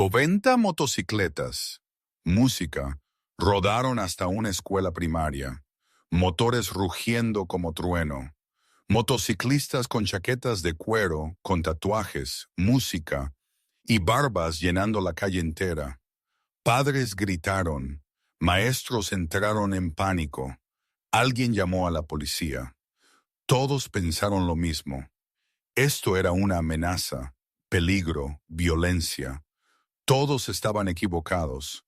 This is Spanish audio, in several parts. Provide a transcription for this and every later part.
90 motocicletas, música, rodaron hasta una escuela primaria, motores rugiendo como trueno, motociclistas con chaquetas de cuero, con tatuajes, música y barbas llenando la calle entera. Padres gritaron, maestros entraron en pánico, alguien llamó a la policía. Todos pensaron lo mismo. Esto era una amenaza, peligro, violencia. Todos estaban equivocados.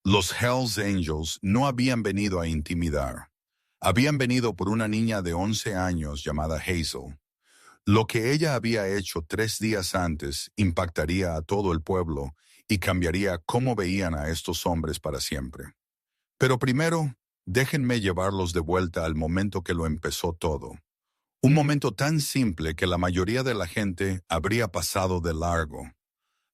Los Hells Angels no habían venido a intimidar. Habían venido por una niña de 11 años llamada Hazel. Lo que ella había hecho 3 días antes impactaría a todo el pueblo y cambiaría cómo veían a estos hombres para siempre. Pero primero, déjenme llevarlos de vuelta al momento que lo empezó todo. Un momento tan simple que la mayoría de la gente habría pasado de largo.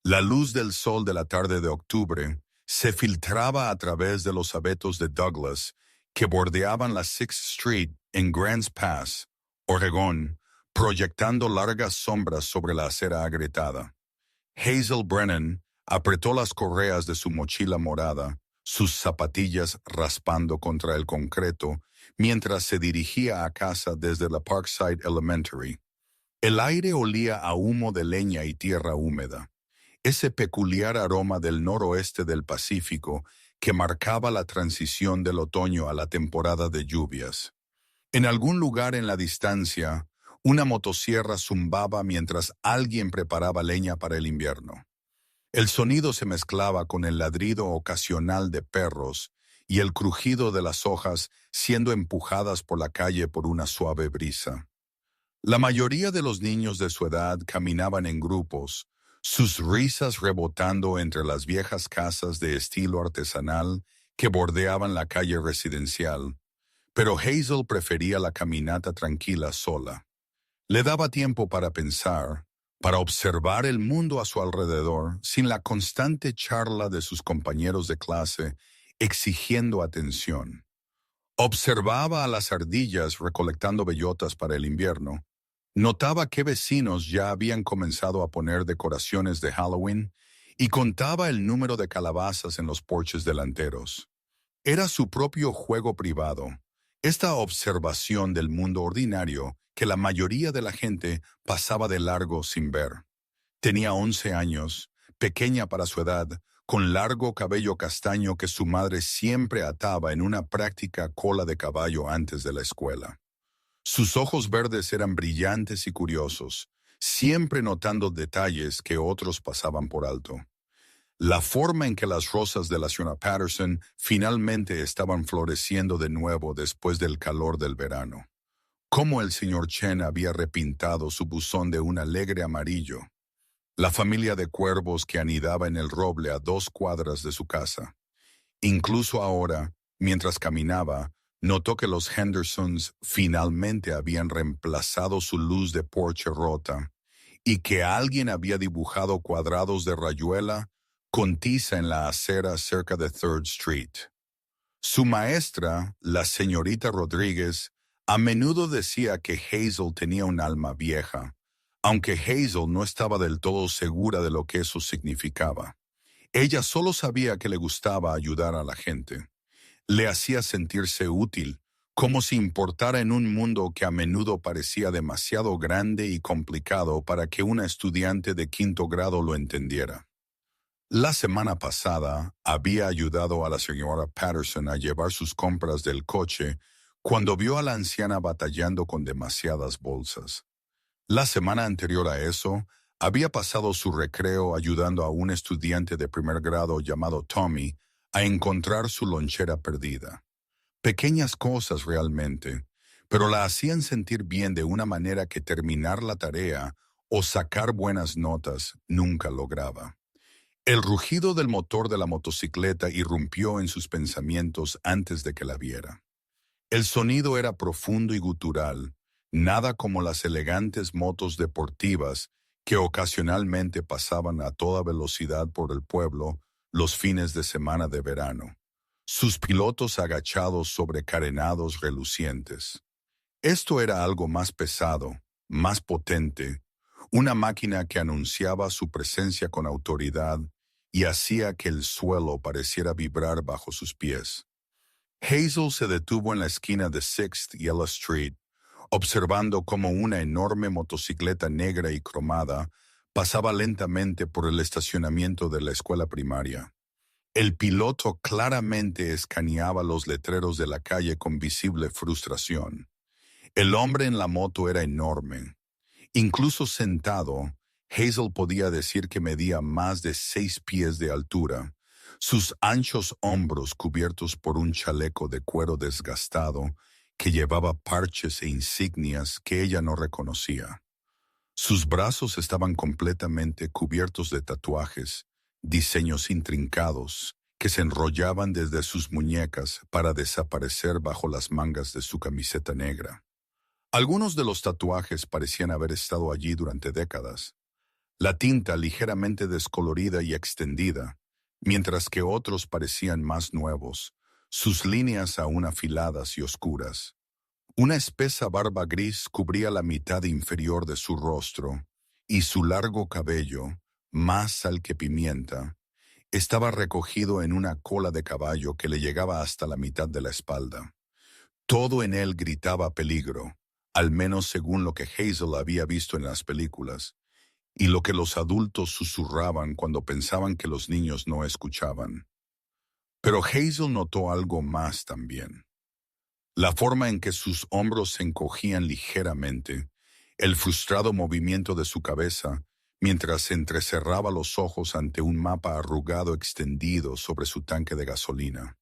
La luz del sol de la tarde de octubre se filtraba a través de los abetos de Douglas que bordeaban la Sixth Street en Grants Pass, Oregón, proyectando largas sombras sobre la acera agrietada. Hazel Brennan apretó las correas de su mochila morada, sus zapatillas raspando contra el concreto, mientras se dirigía a casa desde la Parkside Elementary. El aire olía a humo de leña y tierra húmeda, ese peculiar aroma del noroeste del Pacífico que marcaba la transición del otoño a la temporada de lluvias. En algún lugar en la distancia, una motosierra zumbaba mientras alguien preparaba leña para el invierno. El sonido se mezclaba con el ladrido ocasional de perros y el crujido de las hojas siendo empujadas por la calle por una suave brisa. La mayoría de los niños de su edad caminaban en grupos, sus risas rebotando entre las viejas casas de estilo artesanal que bordeaban la calle residencial, pero Hazel prefería la caminata tranquila sola. Le daba tiempo para pensar, para observar el mundo a su alrededor sin la constante charla de sus compañeros de clase exigiendo atención. Observaba a las ardillas recolectando bellotas para el invierno. Notaba que vecinos ya habían comenzado a poner decoraciones de Halloween y contaba el número de calabazas en los porches delanteros. Era su propio juego privado, esta observación del mundo ordinario que la mayoría de la gente pasaba de largo sin ver. Tenía 11 años, pequeña para su edad, con largo cabello castaño que su madre siempre ataba en una práctica cola de caballo antes de la escuela. Sus ojos verdes eran brillantes y curiosos, siempre notando detalles que otros pasaban por alto. La forma en que las rosas de la señora Patterson finalmente estaban floreciendo de nuevo después del calor del verano. Cómo el señor Chen había repintado su buzón de un alegre amarillo. La familia de cuervos que anidaba en el roble a 2 cuadras de su casa. Incluso ahora, mientras caminaba, notó que los Hendersons finalmente habían reemplazado su luz de porche rota y que alguien había dibujado cuadrados de rayuela con tiza en la acera cerca de Third Street. Su maestra, la señorita Rodríguez, a menudo decía que Hazel tenía un alma vieja, aunque Hazel no estaba del todo segura de lo que eso significaba. Ella solo sabía que le gustaba ayudar a la gente. Le hacía sentirse útil, como si importara en un mundo que a menudo parecía demasiado grande y complicado para que una estudiante de 5º grado lo entendiera. La semana pasada había ayudado a la señora Patterson a llevar sus compras del coche cuando vio a la anciana batallando con demasiadas bolsas. La semana anterior a eso, había pasado su recreo ayudando a un estudiante de 1er grado llamado Tommy a encontrar su lonchera perdida. Pequeñas cosas realmente, pero la hacían sentir bien de una manera que terminar la tarea o sacar buenas notas nunca lograba. El rugido del motor de la motocicleta irrumpió en sus pensamientos antes de que la viera. El sonido era profundo y gutural, nada como las elegantes motos deportivas que ocasionalmente pasaban a toda velocidad por el pueblo los fines de semana de verano, sus pilotos agachados sobre carenados relucientes. Esto era algo más pesado, más potente, una máquina que anunciaba su presencia con autoridad y hacía que el suelo pareciera vibrar bajo sus pies. Hazel se detuvo en la esquina de Sixth Yellow Street, observando cómo una enorme motocicleta negra y cromada pasaba lentamente por el estacionamiento de la escuela primaria. El piloto claramente escaneaba los letreros de la calle con visible frustración. El hombre en la moto era enorme. Incluso sentado, Hazel podía decir que medía más de 6 pies de altura. Sus anchos hombros cubiertos por un chaleco de cuero desgastado que llevaba parches e insignias que ella no reconocía. Sus brazos estaban completamente cubiertos de tatuajes, diseños intrincados, que se enrollaban desde sus muñecas para desaparecer bajo las mangas de su camiseta negra. Algunos de los tatuajes parecían haber estado allí durante décadas, la tinta ligeramente descolorida y extendida, mientras que otros parecían más nuevos, sus líneas aún afiladas y oscuras. Una espesa barba gris cubría la mitad inferior de su rostro, y su largo cabello, más sal que pimienta, estaba recogido en una cola de caballo que le llegaba hasta la mitad de la espalda. Todo en él gritaba peligro, al menos según lo que Hazel había visto en las películas, y lo que los adultos susurraban cuando pensaban que los niños no escuchaban. Pero Hazel notó algo más también. La forma en que sus hombros se encogían ligeramente, el frustrado movimiento de su cabeza, mientras entrecerraba los ojos ante un mapa arrugado extendido sobre su tanque de gasolina.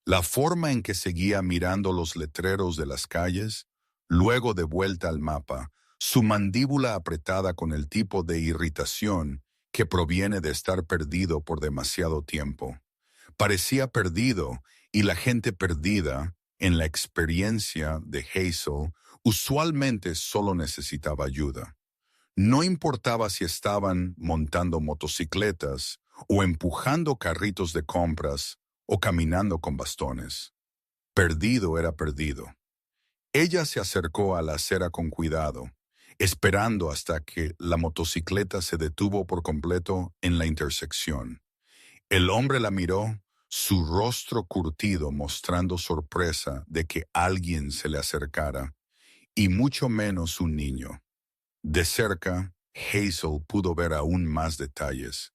La forma en que seguía mirando los letreros de las calles, luego de vuelta al mapa, su mandíbula apretada con el tipo de irritación que proviene de estar perdido por demasiado tiempo. Parecía perdido, y la gente perdida, en la experiencia de Hazel, usualmente solo necesitaba ayuda. No importaba si estaban montando motocicletas o empujando carritos de compras o caminando con bastones. Perdido era perdido. Ella se acercó a la acera con cuidado, esperando hasta que la motocicleta se detuvo por completo en la intersección. El hombre la miró, su rostro curtido mostrando sorpresa de que alguien se le acercara, y mucho menos un niño. De cerca, Hazel pudo ver aún más detalles.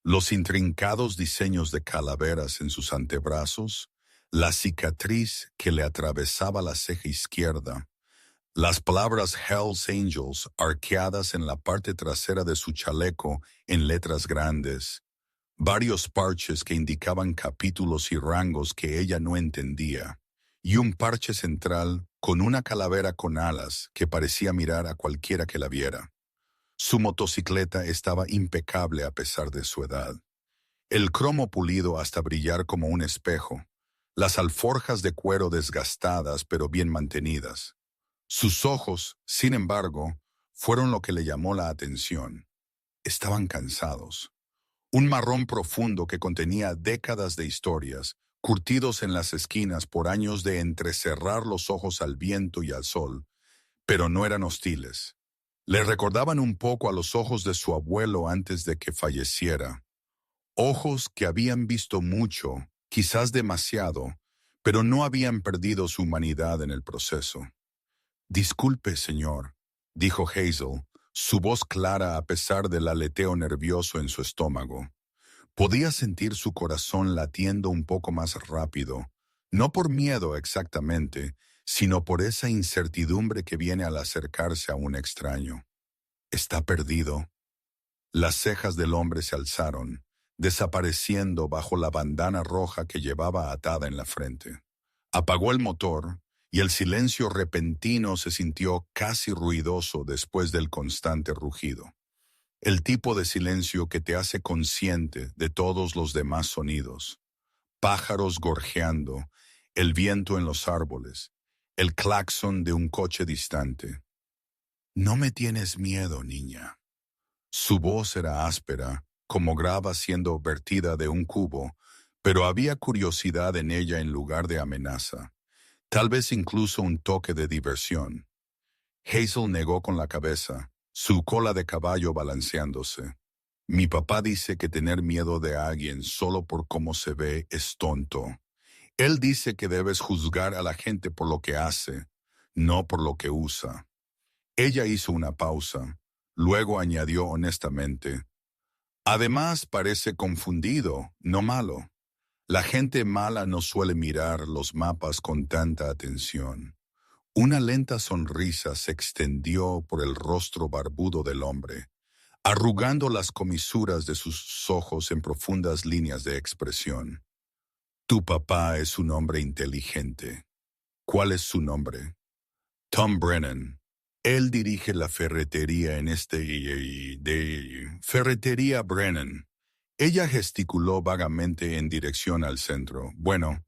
Los intrincados diseños de calaveras en sus antebrazos, la cicatriz que le atravesaba la ceja izquierda, las palabras Hell's Angels arqueadas en la parte trasera de su chaleco en letras grandes, varios parches que indicaban capítulos y rangos que ella no entendía, y un parche central con una calavera con alas que parecía mirar a cualquiera que la viera. Su motocicleta estaba impecable a pesar de su edad. El cromo pulido hasta brillar como un espejo, las alforjas de cuero desgastadas pero bien mantenidas. Sus ojos, sin embargo, fueron lo que le llamó la atención. Estaban cansados. Un marrón profundo que contenía décadas de historias, curtidos en las esquinas por años de entrecerrar los ojos al viento y al sol, pero no eran hostiles. Le recordaban un poco a los ojos de su abuelo antes de que falleciera. Ojos que habían visto mucho, quizás demasiado, pero no habían perdido su humanidad en el proceso. «Disculpe, señor», dijo Hazel, su voz clara a pesar del aleteo nervioso en su estómago. Podía sentir su corazón latiendo un poco más rápido, no por miedo exactamente, sino por esa incertidumbre que viene al acercarse a un extraño. «¿Está perdido?» Las cejas del hombre se alzaron, desapareciendo bajo la bandana roja que llevaba atada en la frente. Apagó el motor, y el silencio repentino se sintió casi ruidoso después del constante rugido. El tipo de silencio que te hace consciente de todos los demás sonidos. Pájaros gorjeando, el viento en los árboles, el claxon de un coche distante. «No me tienes miedo, niña». Su voz era áspera, como grava siendo vertida de un cubo, pero había curiosidad en ella en lugar de amenaza, tal vez incluso un toque de diversión. Hazel negó con la cabeza, su cola de caballo balanceándose. Mi papá dice que tener miedo de alguien solo por cómo se ve es tonto. Él dice que debes juzgar a la gente por lo que hace, no por lo que usa. Ella hizo una pausa. Luego añadió honestamente, además parece confundido, no malo. La gente mala no suele mirar los mapas con tanta atención. Una lenta sonrisa se extendió por el rostro barbudo del hombre, arrugando las comisuras de sus ojos en profundas líneas de expresión. Tu papá es un hombre inteligente. ¿Cuál es su nombre? Tom Brennan. Él dirige la ferretería en Ferretería Brennan. Ella gesticuló vagamente en dirección al centro. Bueno,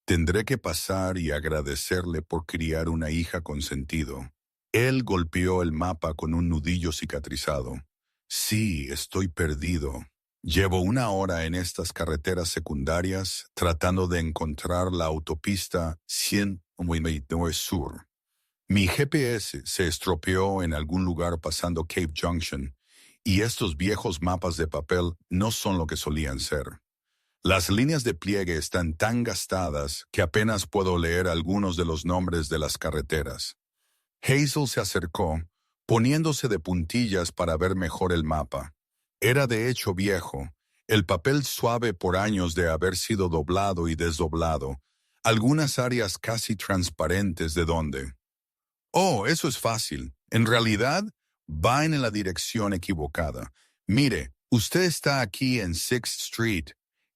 tendré que pasar y agradecerle por criar una hija con sentido. Él golpeó el mapa con un nudillo cicatrizado. Sí, estoy perdido. Llevo una hora en estas carreteras secundarias tratando de encontrar la autopista 199 Sur. Mi GPS se estropeó en algún lugar pasando Cape Junction, y estos viejos mapas de papel no son lo que solían ser. Las líneas de pliegue están tan gastadas que apenas puedo leer algunos de los nombres de las carreteras. Hazel se acercó, poniéndose de puntillas para ver mejor el mapa. Era de hecho viejo, el papel suave por años de haber sido doblado y desdoblado, algunas áreas casi transparentes de donde. Oh, eso es fácil. En realidad, va en la dirección equivocada. Mire, usted está aquí en Sixth Street.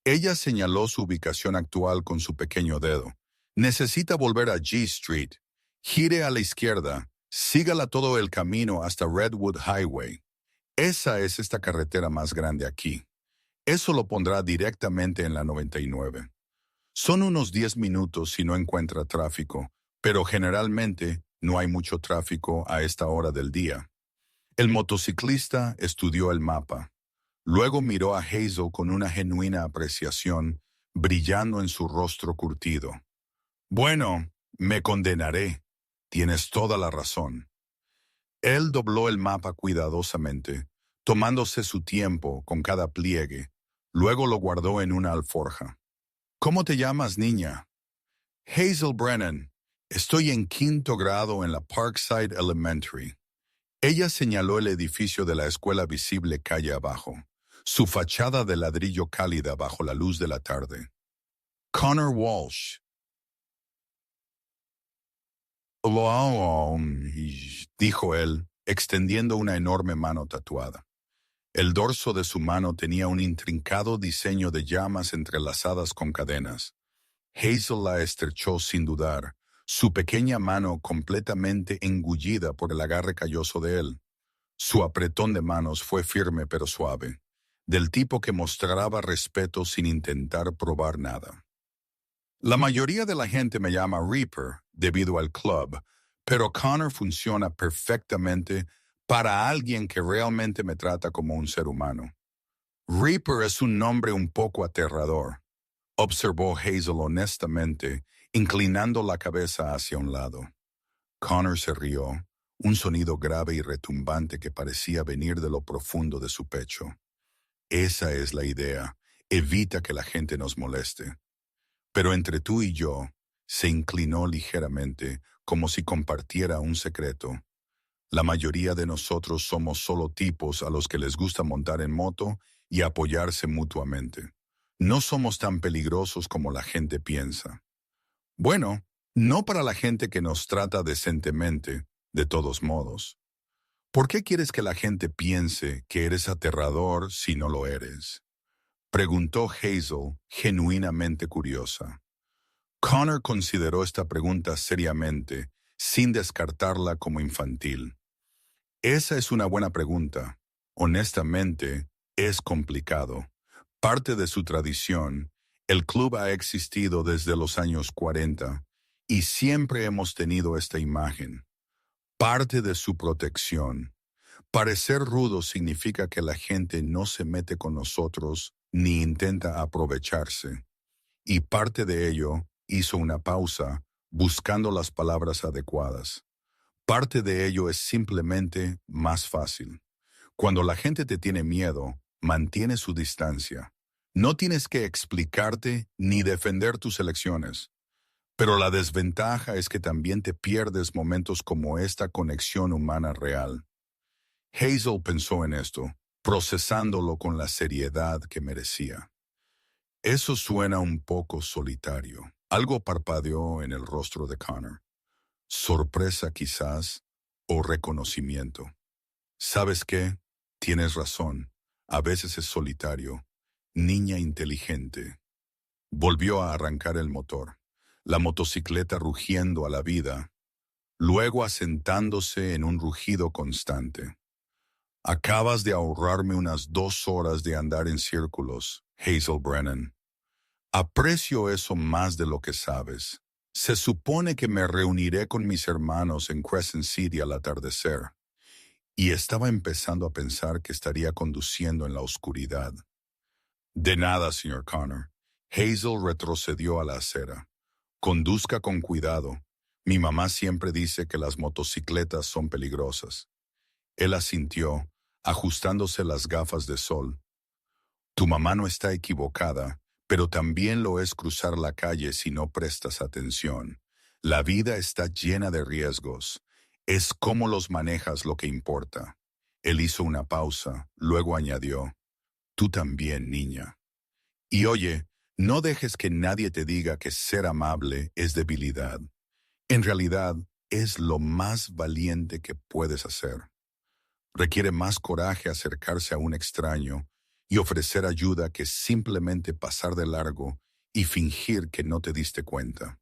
Ella señaló su ubicación actual con su pequeño dedo. Necesita volver a G Street. Gire a la izquierda. Sígala todo el camino hasta Redwood Highway. Esa es esta carretera más grande aquí. Eso lo pondrá directamente en la 99. Son unos 10 minutos si no encuentra tráfico, pero generalmente no hay mucho tráfico a esta hora del día. El motociclista estudió el mapa. Luego miró a Hazel con una genuina apreciación, brillando en su rostro curtido. Bueno, me condenaré. Tienes toda la razón. Él dobló el mapa cuidadosamente, tomándose su tiempo con cada pliegue. Luego lo guardó en una alforja. ¿Cómo te llamas, niña? Hazel Brennan. Estoy en 5º grado en la Parkside Elementary. Ella señaló el edificio de la escuela visible calle abajo, su fachada de ladrillo cálida bajo la luz de la tarde. Connor Walsh. Dijo él, extendiendo una enorme mano tatuada. El dorso de su mano tenía un intrincado diseño de llamas entrelazadas con cadenas. Hazel la estrechó sin dudar, su pequeña mano completamente engullida por el agarre calloso de él. Su apretón de manos fue firme pero suave, del tipo que mostraba respeto sin intentar probar nada. La mayoría de la gente me llama Reaper debido al club, pero Connor funciona perfectamente para alguien que realmente me trata como un ser humano. Reaper es un nombre un poco aterrador, observó Hazel honestamente, inclinando la cabeza hacia un lado. Connor se rió, un sonido grave y retumbante que parecía venir de lo profundo de su pecho. Esa es la idea, evita que la gente nos moleste. Pero entre tú y yo, se inclinó ligeramente, como si compartiera un secreto. La mayoría de nosotros somos solo tipos a los que les gusta montar en moto y apoyarse mutuamente. No somos tan peligrosos como la gente piensa. Bueno, no para la gente que nos trata decentemente, de todos modos. ¿Por qué quieres que la gente piense que eres aterrador si no lo eres? Preguntó Hazel, genuinamente curiosa. Connor consideró esta pregunta seriamente, sin descartarla como infantil. Esa es una buena pregunta. Honestamente, es complicado. Parte de su tradición, el club ha existido desde los años 40 y siempre hemos tenido esta imagen. Parte de su protección. Parecer rudo significa que la gente no se mete con nosotros ni intenta aprovecharse. Y parte de ello hizo una pausa, buscando las palabras adecuadas. Parte de ello es simplemente más fácil. Cuando la gente te tiene miedo, Mantiene su distancia. No tienes que explicarte ni defender tus elecciones. Pero la desventaja es que también te pierdes momentos como esta conexión humana real. Hazel pensó en esto, procesándolo con la seriedad que merecía. Eso suena un poco solitario. Algo parpadeó en el rostro de Connor. Sorpresa quizás, o reconocimiento. ¿Sabes qué? Tienes razón. A veces es solitario. Niña inteligente. Volvió a arrancar el motor, la motocicleta rugiendo a la vida, luego asentándose en un rugido constante. Acabas de ahorrarme unas 2 horas de andar en círculos, Hazel Brennan. Aprecio eso más de lo que sabes. Se supone que me reuniré con mis hermanos en Crescent City al atardecer, y estaba empezando a pensar que estaría conduciendo en la oscuridad. De nada, señor Connor. Hazel retrocedió a la acera. Conduzca con cuidado. Mi mamá siempre dice que las motocicletas son peligrosas. Él asintió, ajustándose las gafas de sol. Tu mamá no está equivocada, pero también lo es cruzar la calle si no prestas atención. La vida está llena de riesgos. Es cómo los manejas lo que importa. Él hizo una pausa, luego añadió, tú también, niña. Y oye, no dejes que nadie te diga que ser amable es debilidad. En realidad, es lo más valiente que puedes hacer. Requiere más coraje acercarse a un extraño y ofrecer ayuda que simplemente pasar de largo y fingir que no te diste cuenta.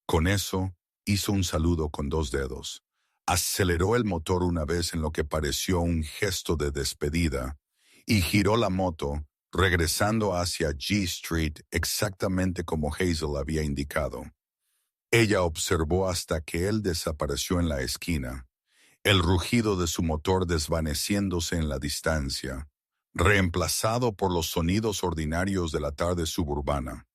Con eso, hizo un saludo con 2 dedos. Aceleró el motor una vez en lo que pareció un gesto de despedida y giró la moto, regresando hacia G Street exactamente como Hazel había indicado. Ella observó hasta que él desapareció en la esquina, el rugido de su motor desvaneciéndose en la distancia, reemplazado por los sonidos ordinarios de la tarde suburbana.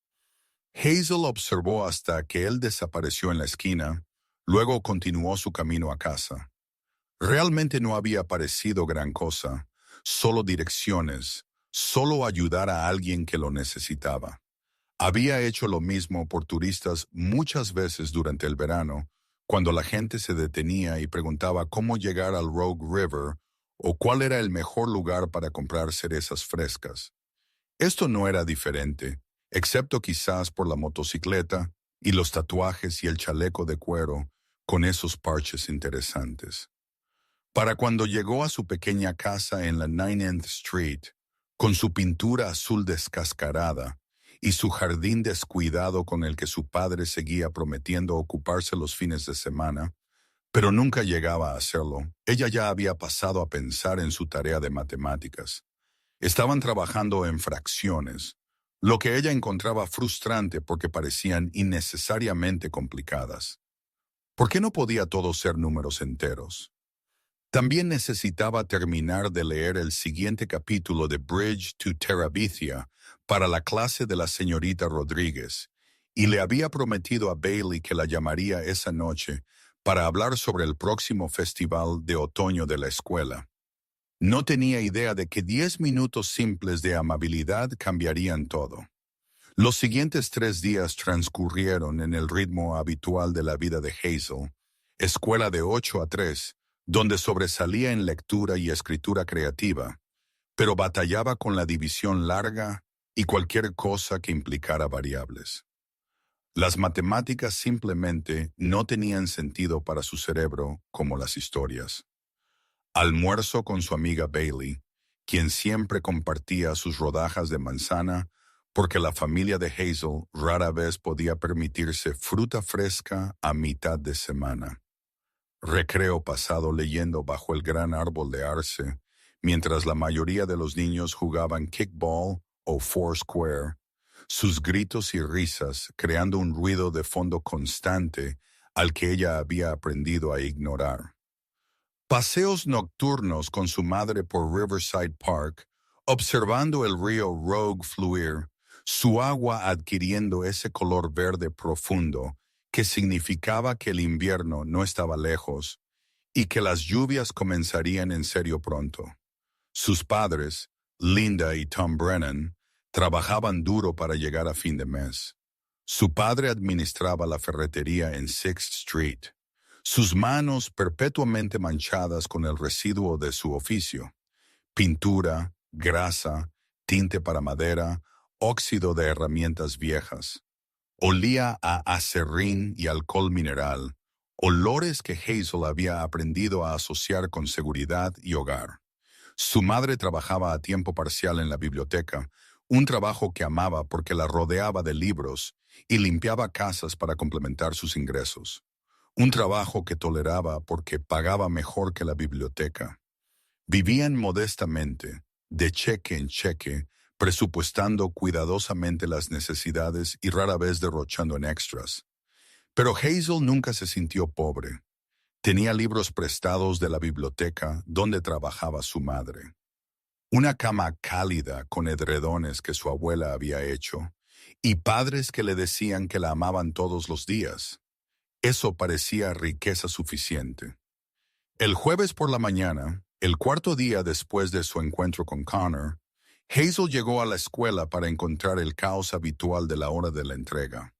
Hazel observó hasta que él desapareció en la esquina, luego continuó su camino a casa. Realmente no había parecido gran cosa, solo direcciones, solo ayudar a alguien que lo necesitaba. Había hecho lo mismo por turistas muchas veces durante el verano, cuando la gente se detenía y preguntaba cómo llegar al Rogue River o cuál era el mejor lugar para comprar cerezas frescas. Esto no era diferente, excepto quizás por la motocicleta y los tatuajes y el chaleco de cuero con esos parches interesantes. Para cuando llegó a su pequeña casa en la 9th Street, con su pintura azul descascarada y su jardín descuidado con el que su padre seguía prometiendo ocuparse los fines de semana, pero nunca llegaba a hacerlo, ella ya había pasado a pensar en su tarea de matemáticas. Estaban trabajando en fracciones, lo que ella encontraba frustrante porque parecían innecesariamente complicadas. ¿Por qué no podía todo ser números enteros? También necesitaba terminar de leer el siguiente capítulo de Bridge to Terabithia para la clase de la señorita Rodríguez, y le había prometido a Bailey que la llamaría esa noche para hablar sobre el próximo festival de otoño de la escuela. No tenía idea de que 10 minutos simples de amabilidad cambiarían todo. Los siguientes 3 días transcurrieron en el ritmo habitual de la vida de Hazel, escuela de 8 a 3, donde sobresalía en lectura y escritura creativa, pero batallaba con la división larga y cualquier cosa que implicara variables. Las matemáticas simplemente no tenían sentido para su cerebro como las historias. Almuerzo con su amiga Bailey, quien siempre compartía sus rodajas de manzana porque la familia de Hazel rara vez podía permitirse fruta fresca a mitad de semana. Recreo pasado leyendo bajo el gran árbol de arce, mientras la mayoría de los niños jugaban kickball o foursquare, sus gritos y risas creando un ruido de fondo constante al que ella había aprendido a ignorar. Paseos nocturnos con su madre por Riverside Park, observando el río Rogue fluir, su agua adquiriendo ese color verde profundo que significaba que el invierno no estaba lejos y que las lluvias comenzarían en serio pronto. Sus padres, Linda y Tom Brennan trabajaban duro para llegar a fin de mes. Su padre administraba la ferretería en Sixth Street, sus manos perpetuamente manchadas con el residuo de su oficio: pintura, grasa, tinte para madera, óxido de herramientas viejas. Olía a acerrín y alcohol mineral, olores que Hazel había aprendido a asociar con seguridad y hogar. Su madre trabajaba a tiempo parcial en la biblioteca, un trabajo que amaba porque la rodeaba de libros, y limpiaba casas para complementar sus ingresos. Un trabajo que toleraba porque pagaba mejor que la biblioteca. Vivían modestamente, de cheque en cheque, presupuestando cuidadosamente las necesidades y rara vez derrochando en extras. Pero Hazel nunca se sintió pobre. Tenía libros prestados de la biblioteca donde trabajaba su madre. Una cama cálida con edredones que su abuela había hecho, y padres que le decían que la amaban todos los días. Eso parecía riqueza suficiente. El jueves por la mañana, el cuarto día después de su encuentro con Connor, Hazel llegó a la escuela para encontrar el caos habitual de la hora de la entrega.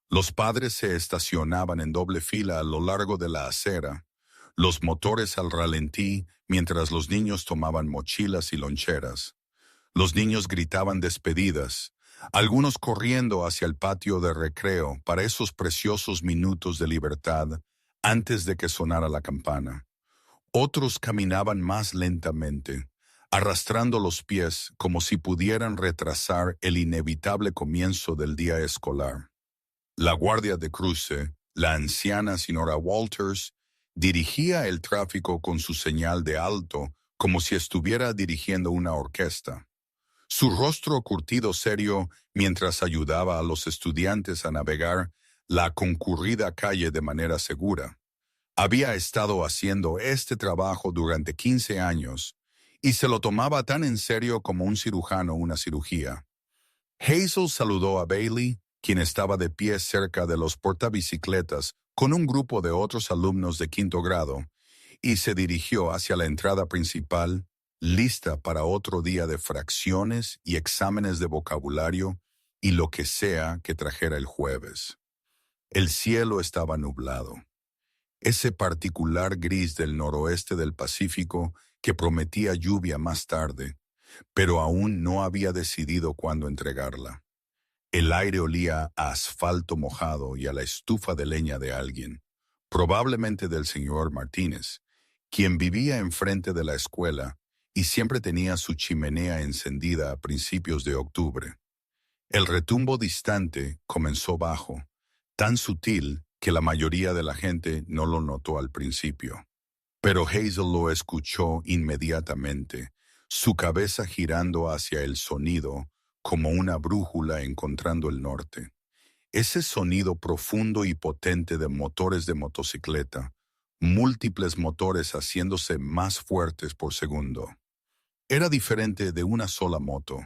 Los padres se estacionaban en doble fila a lo largo de la acera, los motores al ralentí mientras los niños tomaban mochilas y loncheras. Los niños gritaban despedidas, algunos corriendo hacia el patio de recreo para esos preciosos minutos de libertad antes de que sonara la campana. Otros caminaban más lentamente, arrastrando los pies como si pudieran retrasar el inevitable comienzo del día escolar. La guardia de cruce, la anciana señora Walters, dirigía el tráfico con su señal de alto como si estuviera dirigiendo una orquesta. Su rostro curtido serio mientras ayudaba a los estudiantes a navegar la concurrida calle de manera segura. Había estado haciendo este trabajo durante 15 años y se lo tomaba tan en serio como un cirujano una cirugía. Hazel saludó a Bailey, quien estaba de pie cerca de los portabicicletas con un grupo de otros alumnos de quinto grado, y se dirigió hacia la entrada principal, lista para otro día de fracciones y exámenes de vocabulario y lo que sea que trajera el jueves. El cielo estaba nublado. Ese particular gris del noroeste del Pacífico que prometía lluvia más tarde, pero aún no había decidido cuándo entregarla. El aire olía a asfalto mojado y a la estufa de leña de alguien, probablemente del señor Martínez, quien vivía enfrente de la escuela y siempre tenía su chimenea encendida a principios de octubre. El retumbo distante comenzó bajo, tan sutil que la mayoría de la gente no lo notó al principio. Pero Hazel lo escuchó inmediatamente, su cabeza girando hacia el sonido como una brújula encontrando el norte. Ese sonido profundo y potente de motores de motocicleta, múltiples motores haciéndose más fuertes por segundo. Era diferente de una sola moto.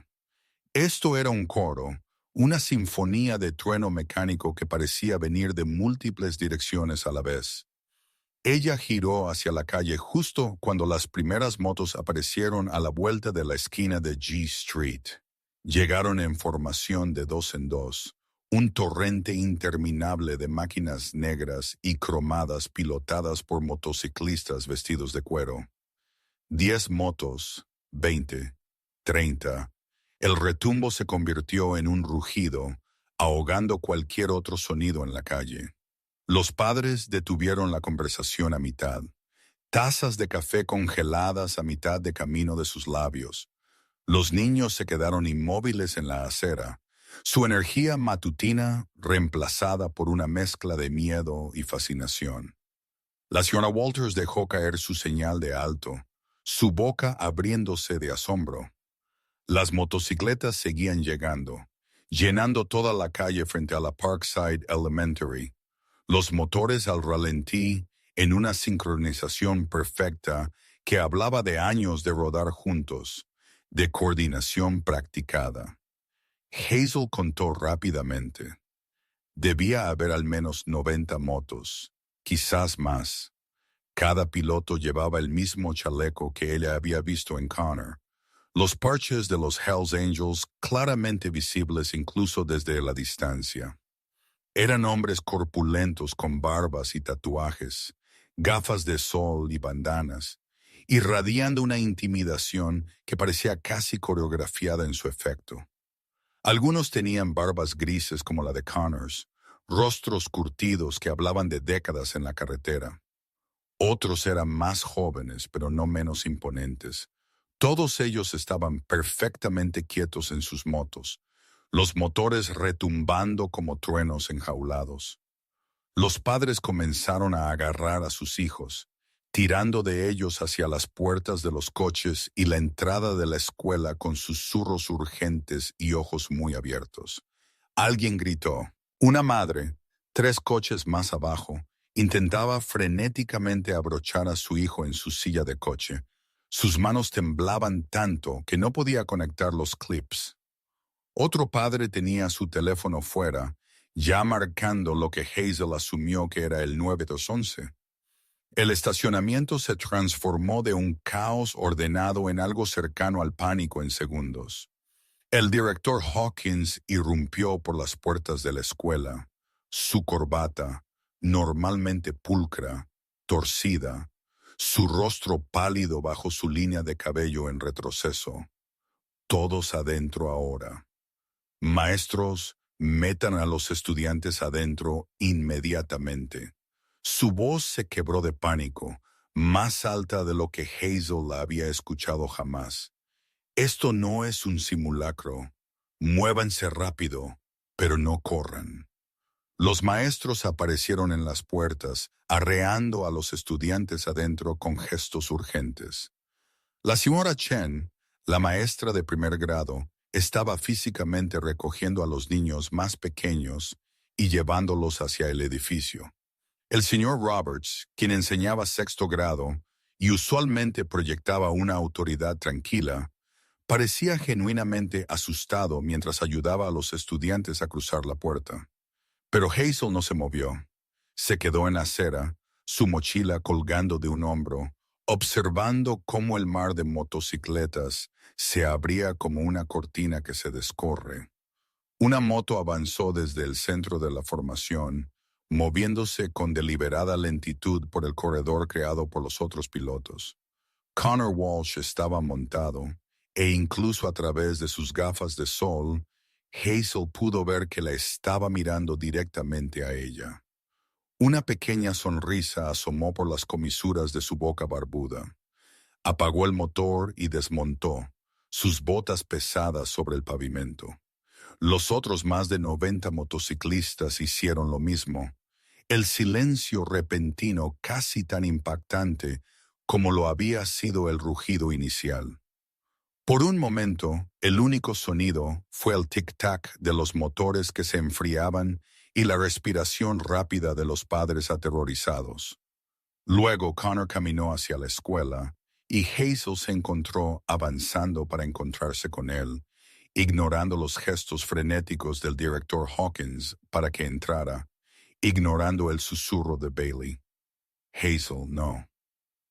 Esto era un coro, una sinfonía de trueno mecánico que parecía venir de múltiples direcciones a la vez. Ella giró hacia la calle justo cuando las primeras motos aparecieron a la vuelta de la esquina de G Street. Llegaron en formación de dos en dos, un torrente interminable de máquinas negras y cromadas pilotadas por motociclistas vestidos de cuero. 10 motos, 20, 30. El retumbo se convirtió en un rugido, ahogando cualquier otro sonido en la calle. Los padres detuvieron la conversación a mitad, tazas de café congeladas a mitad de camino de sus labios. Los niños se quedaron inmóviles en la acera, su energía matutina reemplazada por una mezcla de miedo y fascinación. La señora Walters dejó caer su señal de alto, su boca abriéndose de asombro. Las motocicletas seguían llegando, llenando toda la calle frente a la Parkside Elementary. Los motores al ralentí en una sincronización perfecta que hablaba de años de rodar juntos, de coordinación practicada. Hazel contó rápidamente. Debía haber al menos 90 motos, quizás más. Cada piloto llevaba el mismo chaleco que ella había visto en Connor, Los parches de los Hells Angels claramente visibles incluso desde la distancia. Eran hombres corpulentos con barbas y tatuajes, gafas de sol y bandanas, irradiando una intimidación que parecía casi coreografiada en su efecto. Algunos tenían barbas grises como la de Connors, rostros curtidos que hablaban de décadas en la carretera. Otros eran más jóvenes, pero no menos imponentes. Todos ellos estaban perfectamente quietos en sus motos, los motores retumbando como truenos enjaulados. Los padres comenzaron a agarrar a sus hijos, tirando de ellos hacia las puertas de los coches y la entrada de la escuela con susurros urgentes y ojos muy abiertos. Alguien gritó. Una madre, 3 coches más abajo, intentaba frenéticamente abrochar a su hijo en su silla de coche. Sus manos temblaban tanto que no podía conectar los clips. Otro padre tenía su teléfono fuera, ya marcando lo que Hazel asumió que era el 911. El estacionamiento se transformó de un caos ordenado en algo cercano al pánico en segundos. El director Hawkins irrumpió por las puertas de la escuela. Su corbata, normalmente pulcra, torcida, su rostro pálido bajo su línea de cabello en retroceso. Todos adentro ahora. Maestros, metan a los estudiantes adentro inmediatamente. Su voz se quebró de pánico, más alta de lo que Hazel la había escuchado jamás. Esto no es un simulacro. Muévanse rápido, pero no corran. Los maestros aparecieron en las puertas, arreando a los estudiantes adentro con gestos urgentes. La señora Chen, la maestra de primer grado, estaba físicamente recogiendo a los niños más pequeños y llevándolos hacia el edificio. El señor Roberts, quien enseñaba sexto grado y usualmente proyectaba una autoridad tranquila, parecía genuinamente asustado mientras ayudaba a los estudiantes a cruzar la puerta. Pero Hazel no se movió. Se quedó en la acera, su mochila colgando de un hombro, observando cómo el mar de motocicletas se abría como una cortina que se descorre. Una moto avanzó desde el centro de la formación, moviéndose con deliberada lentitud por el corredor creado por los otros pilotos. Connor Walsh estaba montado, e incluso a través de sus gafas de sol, Hazel pudo ver que la estaba mirando directamente a ella. Una pequeña sonrisa asomó por las comisuras de su boca barbuda. Apagó el motor y desmontó, sus botas pesadas sobre el pavimento. Los otros más de 90 motociclistas hicieron lo mismo. El silencio repentino casi tan impactante como lo había sido el rugido inicial. Por un momento, el único sonido fue el tic-tac de los motores que se enfriaban y la respiración rápida de los padres aterrorizados. Luego Connor caminó hacia la escuela y Hazel se encontró avanzando para encontrarse con él, ignorando los gestos frenéticos del director Hawkins para que entrara, ignorando el susurro de Bailey. Hazel, no.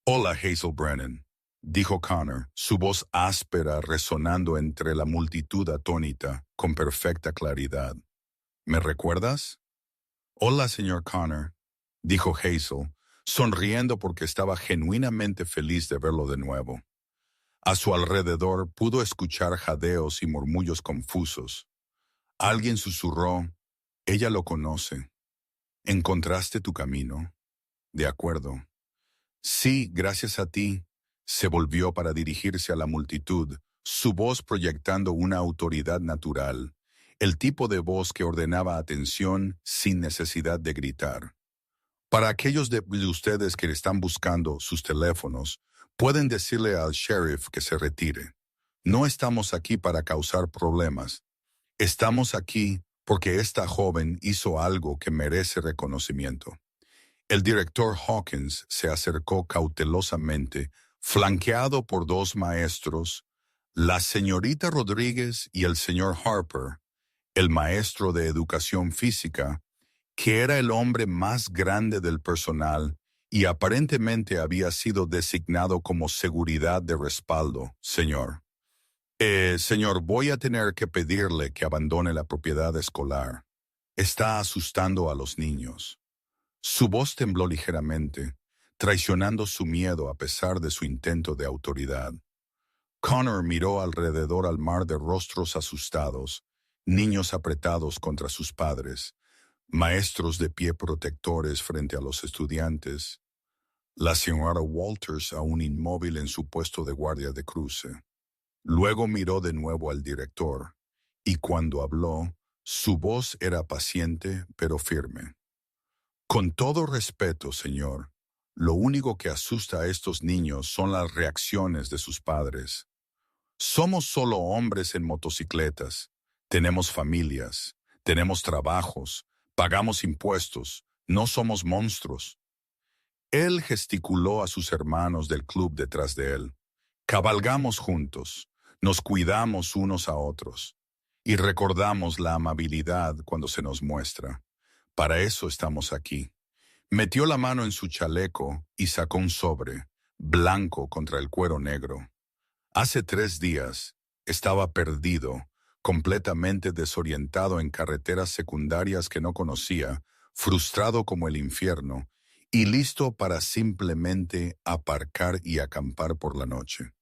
Hola, Hazel Brennan, dijo Connor, su voz áspera resonando entre la multitud atónita con perfecta claridad. ¿Me recuerdas? Hola, señor Connor, dijo Hazel, sonriendo porque estaba genuinamente feliz de verlo de nuevo. A su alrededor pudo escuchar jadeos y murmullos confusos. Alguien susurró, ella lo conoce. ¿Encontraste tu camino? De acuerdo. Sí, gracias a ti. Se volvió para dirigirse a la multitud, su voz proyectando una autoridad natural, el tipo de voz que ordenaba atención sin necesidad de gritar. Para aquellos de ustedes que están buscando sus teléfonos, pueden decirle al sheriff que se retire. No estamos aquí para causar problemas. Estamos aquí porque esta joven hizo algo que merece reconocimiento. El director Hawkins se acercó cautelosamente, flanqueado por 2 maestros, la señorita Rodríguez y el señor Harper, el maestro de educación física, que era el hombre más grande del personal y aparentemente había sido designado como seguridad de respaldo, señor. Señor, voy a tener que pedirle que abandone la propiedad escolar. Está asustando a los niños. Su voz tembló ligeramente, traicionando su miedo a pesar de su intento de autoridad. Connor miró alrededor al mar de rostros asustados, niños apretados contra sus padres, maestros de pie protectores frente a los estudiantes, la señora Walters aún inmóvil en su puesto de guardia de cruce. Luego miró de nuevo al director, y cuando habló, su voz era paciente pero firme. Con todo respeto, señor, lo único que asusta a estos niños son las reacciones de sus padres. Somos solo hombres en motocicletas. Tenemos familias, tenemos trabajos, pagamos impuestos, no somos monstruos. Él gesticuló a sus hermanos del club detrás de él. Cabalgamos juntos, nos cuidamos unos a otros y recordamos la amabilidad cuando se nos muestra. Para eso estamos aquí. Metió la mano en su chaleco y sacó un sobre, blanco contra el cuero negro. Hace 3 días estaba perdido, completamente desorientado en carreteras secundarias que no conocía, frustrado como el infierno, y listo para simplemente aparcar y acampar por la noche.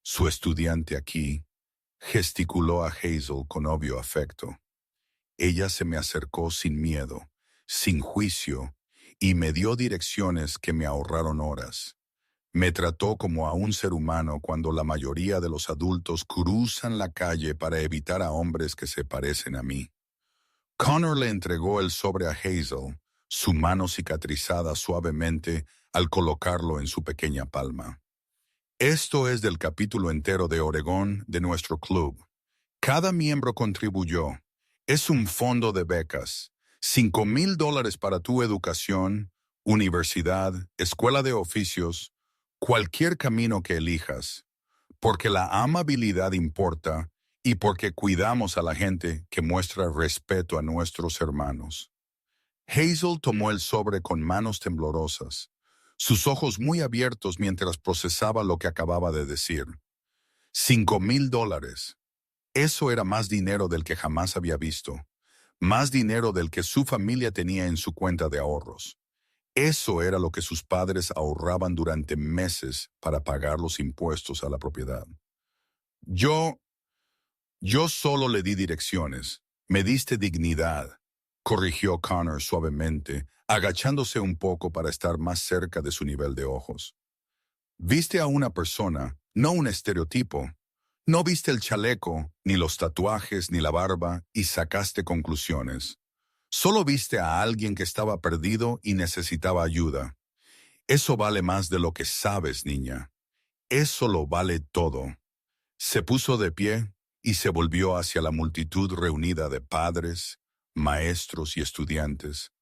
Su estudiante aquí gesticuló a Hazel con obvio afecto. Ella se me acercó sin miedo, sin juicio, y me dio direcciones que me ahorraron horas. Me trató como a un ser humano cuando la mayoría de los adultos cruzan la calle para evitar a hombres que se parecen a mí. Connor le entregó el sobre a Hazel, su mano cicatrizada suavemente al colocarlo en su pequeña palma. Esto es del capítulo entero de Oregón de nuestro club. Cada miembro contribuyó. Es un fondo de becas. $5,000 para tu educación, universidad, escuela de oficios, cualquier camino que elijas, porque la amabilidad importa y porque cuidamos a la gente que muestra respeto a nuestros hermanos. Hazel tomó el sobre con manos temblorosas, sus ojos muy abiertos mientras procesaba lo que acababa de decir. $5,000. Eso era más dinero del que jamás había visto, más dinero del que su familia tenía en su cuenta de ahorros. Eso era lo que sus padres ahorraban durante meses para pagar los impuestos a la propiedad. Yo solo le di direcciones. Me diste dignidad, corrigió Connor suavemente, agachándose un poco para estar más cerca de su nivel de ojos. Viste a una persona, no un estereotipo. No viste el chaleco, ni los tatuajes, ni la barba, y sacaste conclusiones. Solo viste a alguien que estaba perdido y necesitaba ayuda. Eso vale más de lo que sabes, niña. Eso lo vale todo. Se puso de pie y se volvió hacia la multitud reunida de padres, maestros y estudiantes,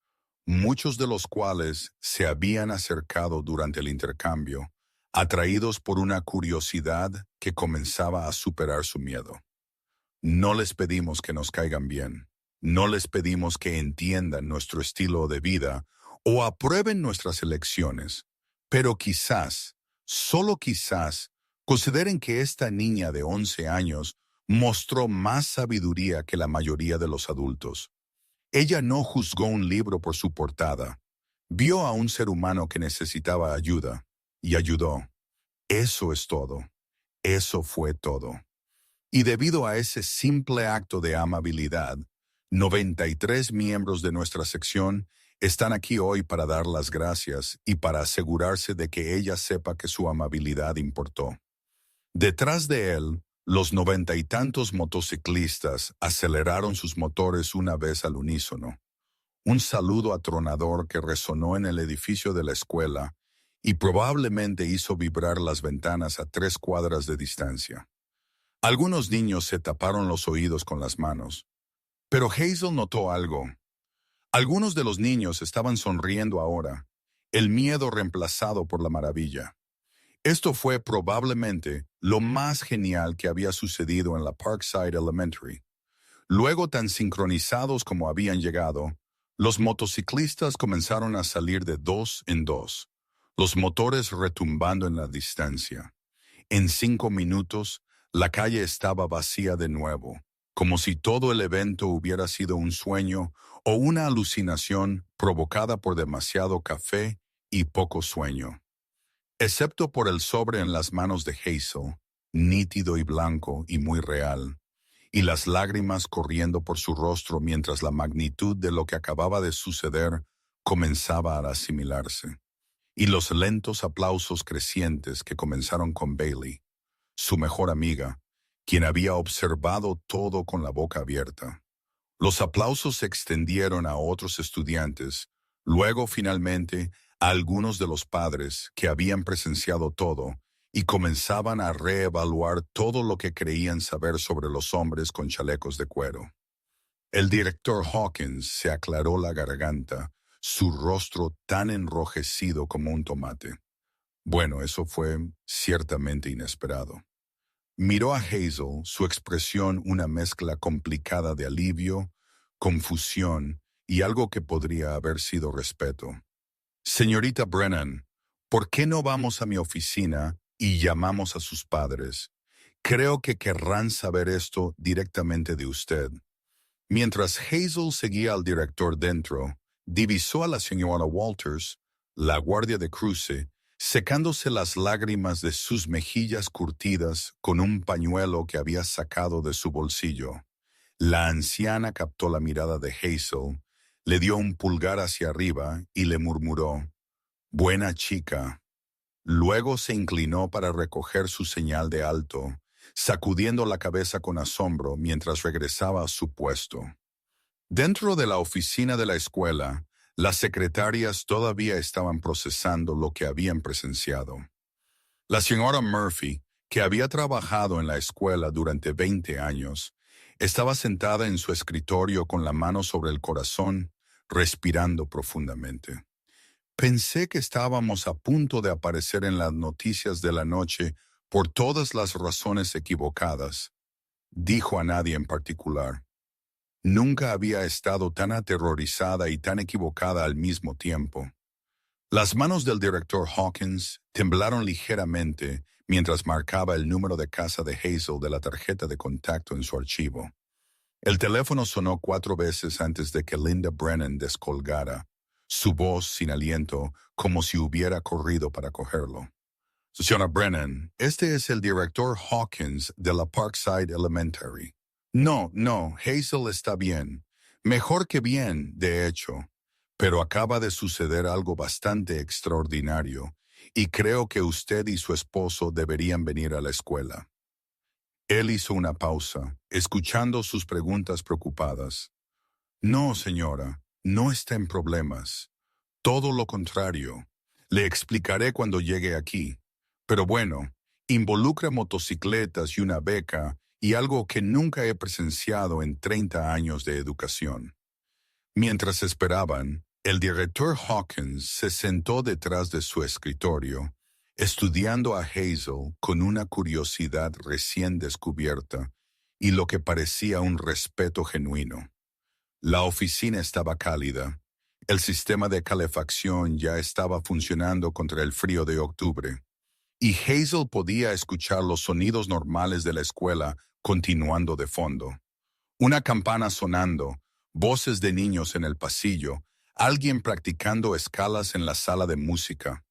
muchos de los cuales se habían acercado durante el intercambio, atraídos por una curiosidad que comenzaba a superar su miedo. No les pedimos que nos caigan bien, no les pedimos que entiendan nuestro estilo de vida o aprueben nuestras elecciones, pero quizás, solo quizás, consideren que esta niña de 11 años mostró más sabiduría que la mayoría de los adultos. Ella no juzgó un libro por su portada. Vio a un ser humano que necesitaba ayuda y ayudó. Eso es todo. Eso fue todo. Y debido a ese simple acto de amabilidad, 93 miembros de nuestra sección están aquí hoy para dar las gracias y para asegurarse de que ella sepa que su amabilidad importó. Detrás de él, los 90 y tantos motociclistas aceleraron sus motores una vez al unísono. Un saludo atronador que resonó en el edificio de la escuela y probablemente hizo vibrar las ventanas a 3 cuadras de distancia. Algunos niños se taparon los oídos con las manos, pero Hazel notó algo. Algunos de los niños estaban sonriendo ahora, el miedo reemplazado por la maravilla. Esto fue probablemente lo más genial que había sucedido en la Parkside Elementary. Luego, tan sincronizados como habían llegado, los motociclistas comenzaron a salir de 2 en 2, los motores retumbando en la distancia. En 5 minutos, La calle estaba vacía de nuevo, como si todo el evento hubiera sido un sueño o una alucinación provocada por demasiado café y poco sueño. Excepto por el sobre en las manos de Hazel, nítido y blanco y muy real, y las lágrimas corriendo por su rostro mientras la magnitud de lo que acababa de suceder comenzaba a asimilarse, y los lentos aplausos crecientes que comenzaron con Bailey, su mejor amiga, quien había observado todo con la boca abierta. Los aplausos se extendieron a otros estudiantes, luego finalmente a algunos de los padres que habían presenciado todo y comenzaban a reevaluar todo lo que creían saber sobre los hombres con chalecos de cuero. El director Hawkins se aclaró la garganta, su rostro tan enrojecido como un tomate. Bueno, eso fue ciertamente inesperado. Miró a Hazel, su expresión una mezcla complicada de alivio, confusión y algo que podría haber sido respeto. Señorita Brennan, ¿por qué no vamos a mi oficina y llamamos a sus padres? Creo que querrán saber esto directamente de usted. Mientras Hazel seguía al director dentro, divisó a la señora Walters, la guardia de cruce, secándose las lágrimas de sus mejillas curtidas con un pañuelo que había sacado de su bolsillo. La anciana captó la mirada de Hazel, le dio un pulgar hacia arriba y le murmuró, «Buena chica». Luego se inclinó para recoger su señal de alto, sacudiendo la cabeza con asombro mientras regresaba a su puesto. Dentro de la oficina de la escuela, las secretarias todavía estaban procesando lo que habían presenciado. La señora Murphy, que había trabajado en la escuela durante 20 años, estaba sentada en su escritorio con la mano sobre el corazón, respirando profundamente. Pensé que estábamos a punto de aparecer en las noticias de la noche por todas las razones equivocadas, dijo a nadie en particular. Nunca había estado tan aterrorizada y tan equivocada al mismo tiempo. Las manos del director Hawkins temblaron ligeramente mientras marcaba el número de casa de Hazel de la tarjeta de contacto en su archivo. El teléfono sonó 4 veces antes de que Linda Brennan descolgara, su voz sin aliento como si hubiera corrido para cogerlo. Señora Brennan, este es el director Hawkins de la Parkside Elementary. No, Hazel está bien. Mejor que bien, de hecho. Pero acaba de suceder algo bastante extraordinario, y creo que usted y su esposo deberían venir a la escuela. Él hizo una pausa, escuchando sus preguntas preocupadas. No, señora, no está en problemas. Todo lo contrario. Le explicaré cuando llegue aquí. Pero bueno, involucra motocicletas y una beca y algo que nunca he presenciado en 30 años de educación. Mientras esperaban, el director Hawkins se sentó detrás de su escritorio, estudiando a Hazel con una curiosidad recién descubierta y lo que parecía un respeto genuino. La oficina estaba cálida. El sistema de calefacción ya estaba funcionando contra el frío de octubre, y Hazel podía escuchar los sonidos normales de la escuela continuando de fondo. Una campana sonando, voces de niños en el pasillo, alguien practicando escalas en la sala de música.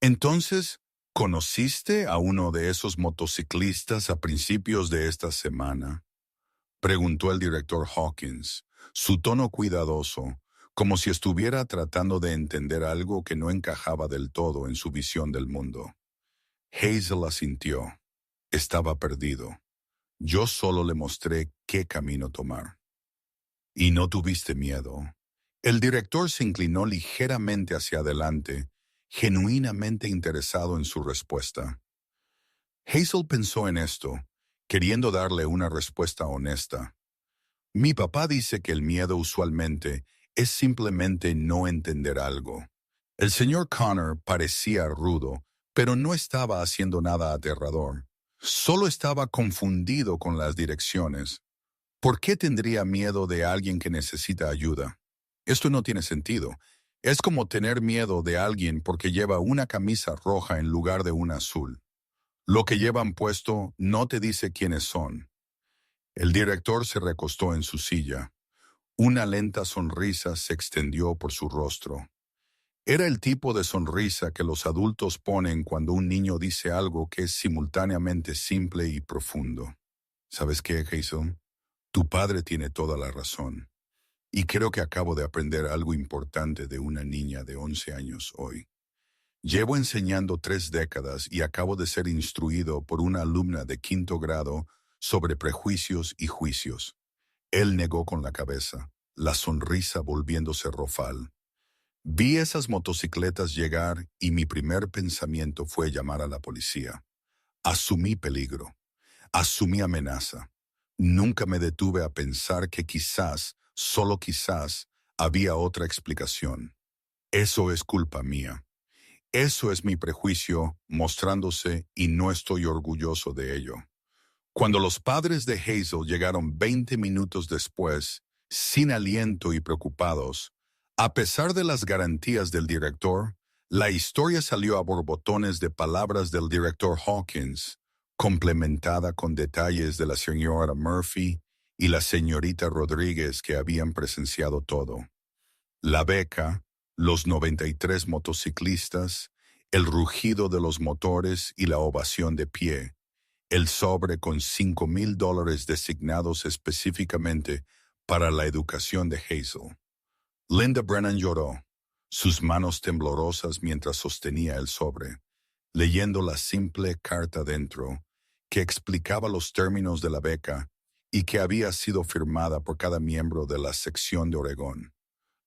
Entonces, ¿conociste a uno de esos motociclistas a principios de esta semana?, preguntó el director Hawkins, su tono cuidadoso, como si estuviera tratando de entender algo que no encajaba del todo en su visión del mundo. Hazel asintió. Estaba perdido. Yo solo le mostré qué camino tomar. ¿Y no tuviste miedo? El director se inclinó ligeramente hacia adelante, genuinamente interesado en su respuesta. Hazel pensó en esto, queriendo darle una respuesta honesta. Mi papá dice que el miedo usualmente es simplemente no entender algo. El señor Connor parecía rudo, pero no estaba haciendo nada aterrador. Solo estaba confundido con las direcciones. ¿Por qué tendría miedo de alguien que necesita ayuda? Esto no tiene sentido. Es como tener miedo de alguien porque lleva una camisa roja en lugar de una azul. Lo que llevan puesto no te dice quiénes son. El director se recostó en su silla. Una lenta sonrisa se extendió por su rostro. Era el tipo de sonrisa que los adultos ponen cuando un niño dice algo que es simultáneamente simple y profundo. ¿Sabes qué, Hazel? Tu padre tiene toda la razón. Y creo que acabo de aprender algo importante de una niña de 11 años hoy. Llevo enseñando 3 décadas y acabo de ser instruido por una alumna de 5º grado sobre prejuicios y juicios. Él negó con la cabeza, la sonrisa volviéndose rofal. Vi esas motocicletas llegar y mi primer pensamiento fue llamar a la policía. Asumí peligro, asumí amenaza. Nunca me detuve a pensar que quizás, solo quizás, había otra explicación. Eso es culpa mía. Eso es mi prejuicio mostrándose y no estoy orgulloso de ello. Cuando los padres de Hazel llegaron 20 minutos después, sin aliento y preocupados, a pesar de las garantías del director, la historia salió a borbotones de palabras del director Hawkins, complementada con detalles de la señora Murphy y la señorita Rodríguez que habían presenciado todo. La beca, los 93 motociclistas, el rugido de los motores y la ovación de pie, el sobre con $5,000 designados específicamente para la educación de Hazel. Linda Brennan lloró, sus manos temblorosas mientras sostenía el sobre, leyendo la simple carta dentro, que explicaba los términos de la beca y que había sido firmada por cada miembro de la sección de Oregón.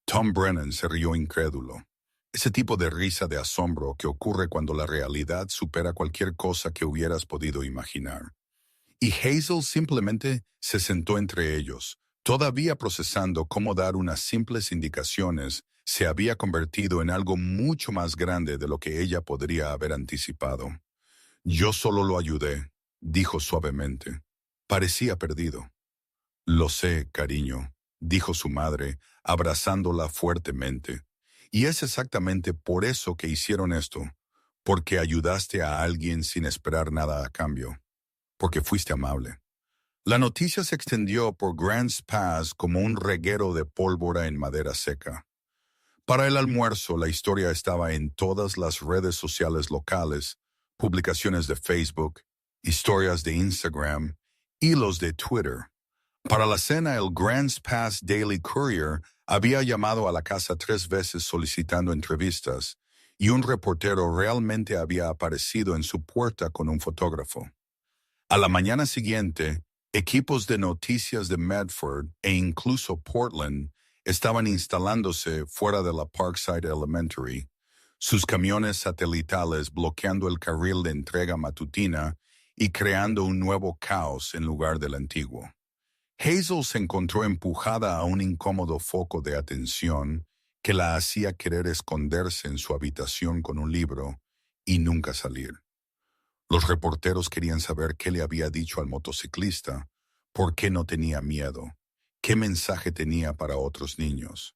Tom Brennan se rió incrédulo. Ese tipo de risa de asombro que ocurre cuando la realidad supera cualquier cosa que hubieras podido imaginar. Y Hazel simplemente se sentó entre ellos, todavía procesando cómo dar unas simples indicaciones se había convertido en algo mucho más grande de lo que ella podría haber anticipado. Yo solo lo ayudé, dijo suavemente. Parecía perdido. Lo sé, cariño, dijo su madre, abrazándola fuertemente. Y es exactamente por eso que hicieron esto, porque ayudaste a alguien sin esperar nada a cambio, porque fuiste amable. La noticia se extendió por Grants Pass como un reguero de pólvora en madera seca. Para el almuerzo, la historia estaba en todas las redes sociales locales, publicaciones de Facebook, historias de Instagram, hilos de Twitter. Para la cena, el Grants Pass Daily Courier había llamado a la casa 3 veces solicitando entrevistas, y un reportero realmente había aparecido en su puerta con un fotógrafo. A la mañana siguiente, equipos de noticias de Medford e incluso Portland estaban instalándose fuera de la Parkside Elementary, sus camiones satelitales bloqueando el carril de entrega matutina y creando un nuevo caos en lugar del antiguo. Hazel se encontró empujada a un incómodo foco de atención que la hacía querer esconderse en su habitación con un libro y nunca salir. Los reporteros querían saber qué le había dicho al motociclista, por qué no tenía miedo, qué mensaje tenía para otros niños.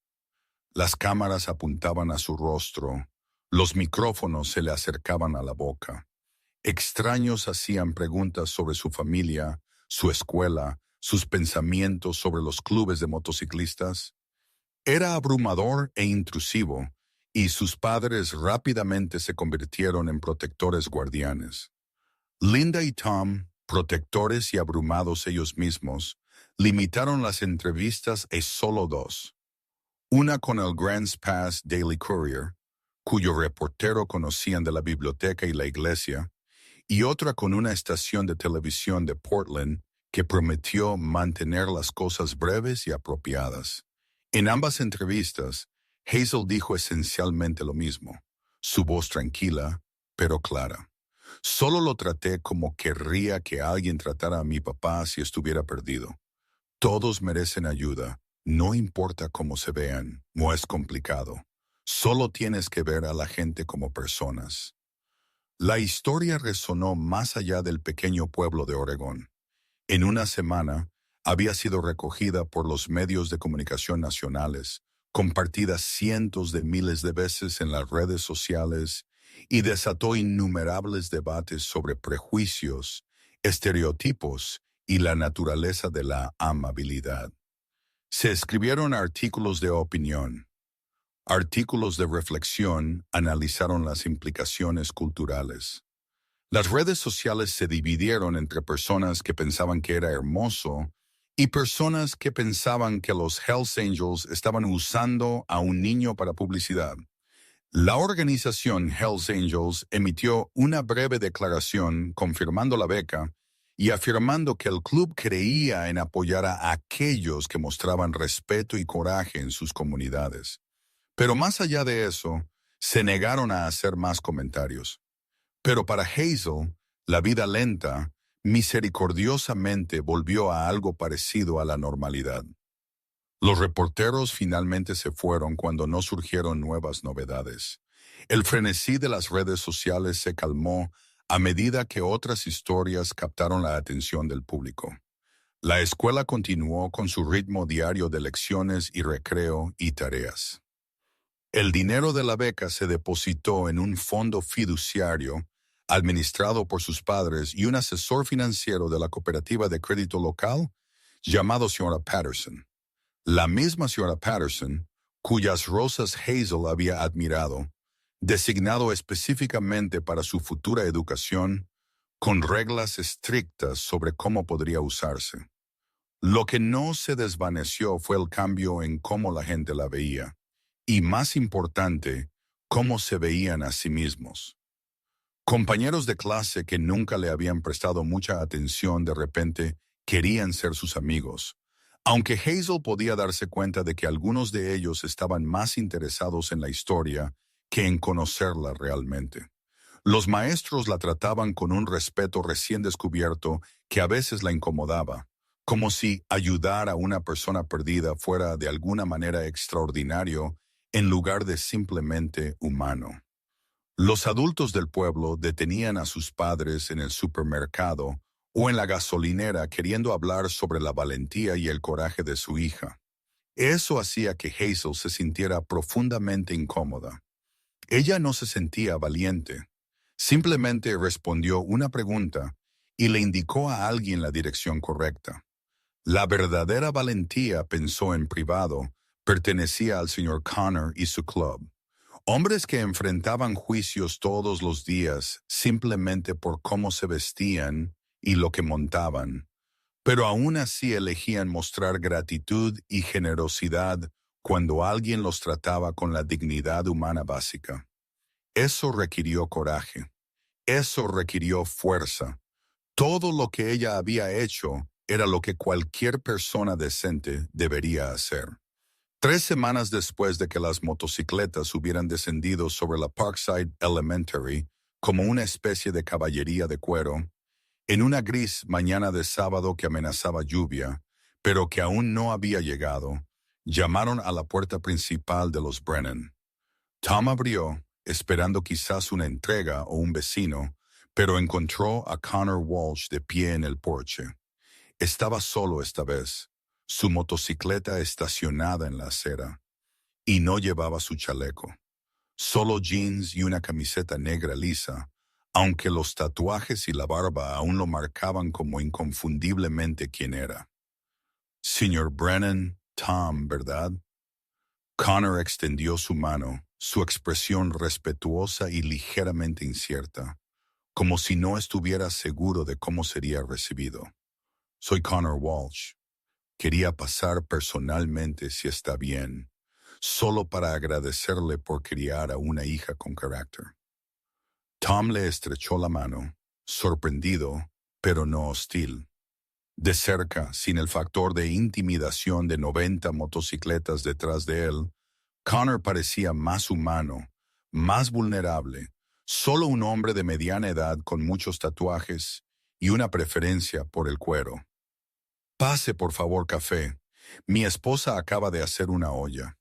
Las cámaras apuntaban a su rostro, los micrófonos se le acercaban a la boca. Extraños hacían preguntas sobre su familia, su escuela, sus pensamientos sobre los clubes de motociclistas. Era abrumador e intrusivo, y sus padres rápidamente se convirtieron en protectores guardianes. Linda y Tom, protectores y abrumados ellos mismos, limitaron las entrevistas a solo 2. Una con el Grants Pass Daily Courier, cuyo reportero conocían de la biblioteca y la iglesia, y otra con una estación de televisión de Portland que prometió mantener las cosas breves y apropiadas. En ambas entrevistas, Hazel dijo esencialmente lo mismo, su voz tranquila, pero clara. Solo lo traté como querría que alguien tratara a mi papá si estuviera perdido. Todos merecen ayuda, no importa cómo se vean, no es complicado. Solo tienes que ver a la gente como personas. La historia resonó más allá del pequeño pueblo de Oregón. En una semana, había sido recogida por los medios de comunicación nacionales, compartida cientos de miles de veces en las redes sociales y desató innumerables debates sobre prejuicios, estereotipos y la naturaleza de la amabilidad. Se escribieron artículos de opinión, artículos de reflexión, analizaron las implicaciones culturales. Las redes sociales se dividieron entre personas que pensaban que era hermoso y personas que pensaban que los Hells Angels estaban usando a un niño para publicidad. La organización Hells Angels emitió una breve declaración confirmando la beca y afirmando que el club creía en apoyar a aquellos que mostraban respeto y coraje en sus comunidades. Pero más allá de eso, se negaron a hacer más comentarios. Pero para Hazel, la vida lenta, misericordiosamente volvió a algo parecido a la normalidad. Los reporteros finalmente se fueron cuando no surgieron nuevas novedades. El frenesí de las redes sociales se calmó a medida que otras historias captaron la atención del público. La escuela continuó con su ritmo diario de lecciones y recreo y tareas. El dinero de la beca se depositó en un fondo fiduciario administrado por sus padres y un asesor financiero de la cooperativa de crédito local llamado señora Patterson. La misma señora Patterson, cuyas rosas Hazel había admirado, designado específicamente para su futura educación, con reglas estrictas sobre cómo podría usarse. Lo que no se desvaneció fue el cambio en cómo la gente la veía, y más importante, cómo se veían a sí mismos. Compañeros de clase que nunca le habían prestado mucha atención de repente querían ser sus amigos, aunque Hazel podía darse cuenta de que algunos de ellos estaban más interesados en la historia que en conocerla realmente. Los maestros la trataban con un respeto recién descubierto que a veces la incomodaba, como si ayudar a una persona perdida fuera de alguna manera extraordinario en lugar de simplemente humano. Los adultos del pueblo detenían a sus padres en el supermercado o en la gasolinera queriendo hablar sobre la valentía y el coraje de su hija. Eso hacía que Hazel se sintiera profundamente incómoda. Ella no se sentía valiente. Simplemente respondió una pregunta y le indicó a alguien la dirección correcta. La verdadera valentía, pensó en privado, pertenecía al señor Connor y su club. Hombres que enfrentaban juicios todos los días simplemente por cómo se vestían y lo que montaban, pero aún así elegían mostrar gratitud y generosidad cuando alguien los trataba con la dignidad humana básica. Eso requirió coraje, eso requirió fuerza. Todo lo que ella había hecho era lo que cualquier persona decente debería hacer. 3 semanas después de que las motocicletas hubieran descendido sobre la Parkside Elementary como una especie de caballería de cuero, en una gris mañana de sábado que amenazaba lluvia, pero que aún no había llegado, llamaron a la puerta principal de los Brennan. Tom abrió, esperando quizás una entrega o un vecino, pero encontró a Connor Walsh de pie en el porche. Estaba solo esta vez, su motocicleta estacionada en la acera, y no llevaba su chaleco. Solo jeans y una camiseta negra lisa, aunque los tatuajes y la barba aún lo marcaban como inconfundiblemente quién era. Señor Brennan, Tom, ¿verdad? Connor extendió su mano, su expresión respetuosa y ligeramente incierta, como si no estuviera seguro de cómo sería recibido. Soy Connor Walsh. Quería pasar personalmente si está bien, solo para agradecerle por criar a una hija con carácter. Tom le estrechó la mano, sorprendido, pero no hostil. De cerca, sin el factor de intimidación de 90 motocicletas detrás de él, Connor parecía más humano, más vulnerable, solo un hombre de mediana edad con muchos tatuajes y una preferencia por el cuero. Pase, por favor, café. Mi esposa acaba de hacer una olla.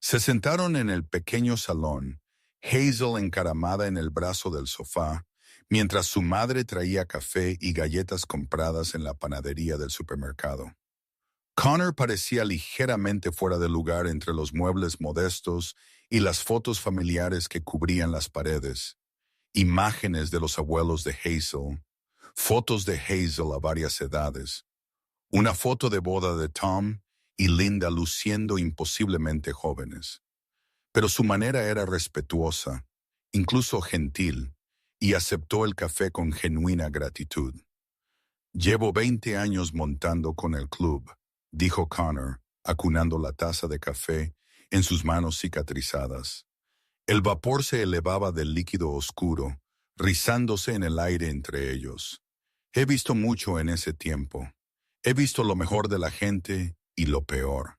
Se sentaron en el pequeño salón, Hazel encaramada en el brazo del sofá, mientras su madre traía café y galletas compradas en la panadería del supermercado. Connor parecía ligeramente fuera de lugar entre los muebles modestos y las fotos familiares que cubrían las paredes, imágenes de los abuelos de Hazel, fotos de Hazel a varias edades, una foto de boda de Tom y Linda luciendo imposiblemente jóvenes. Pero su manera era respetuosa, incluso gentil, y aceptó el café con genuina gratitud. Llevo 20 años montando con el club, dijo Connor, acunando la taza de café en sus manos cicatrizadas. El vapor se elevaba del líquido oscuro, rizándose en el aire entre ellos. He visto mucho en ese tiempo. He visto lo mejor de la gente y lo peor.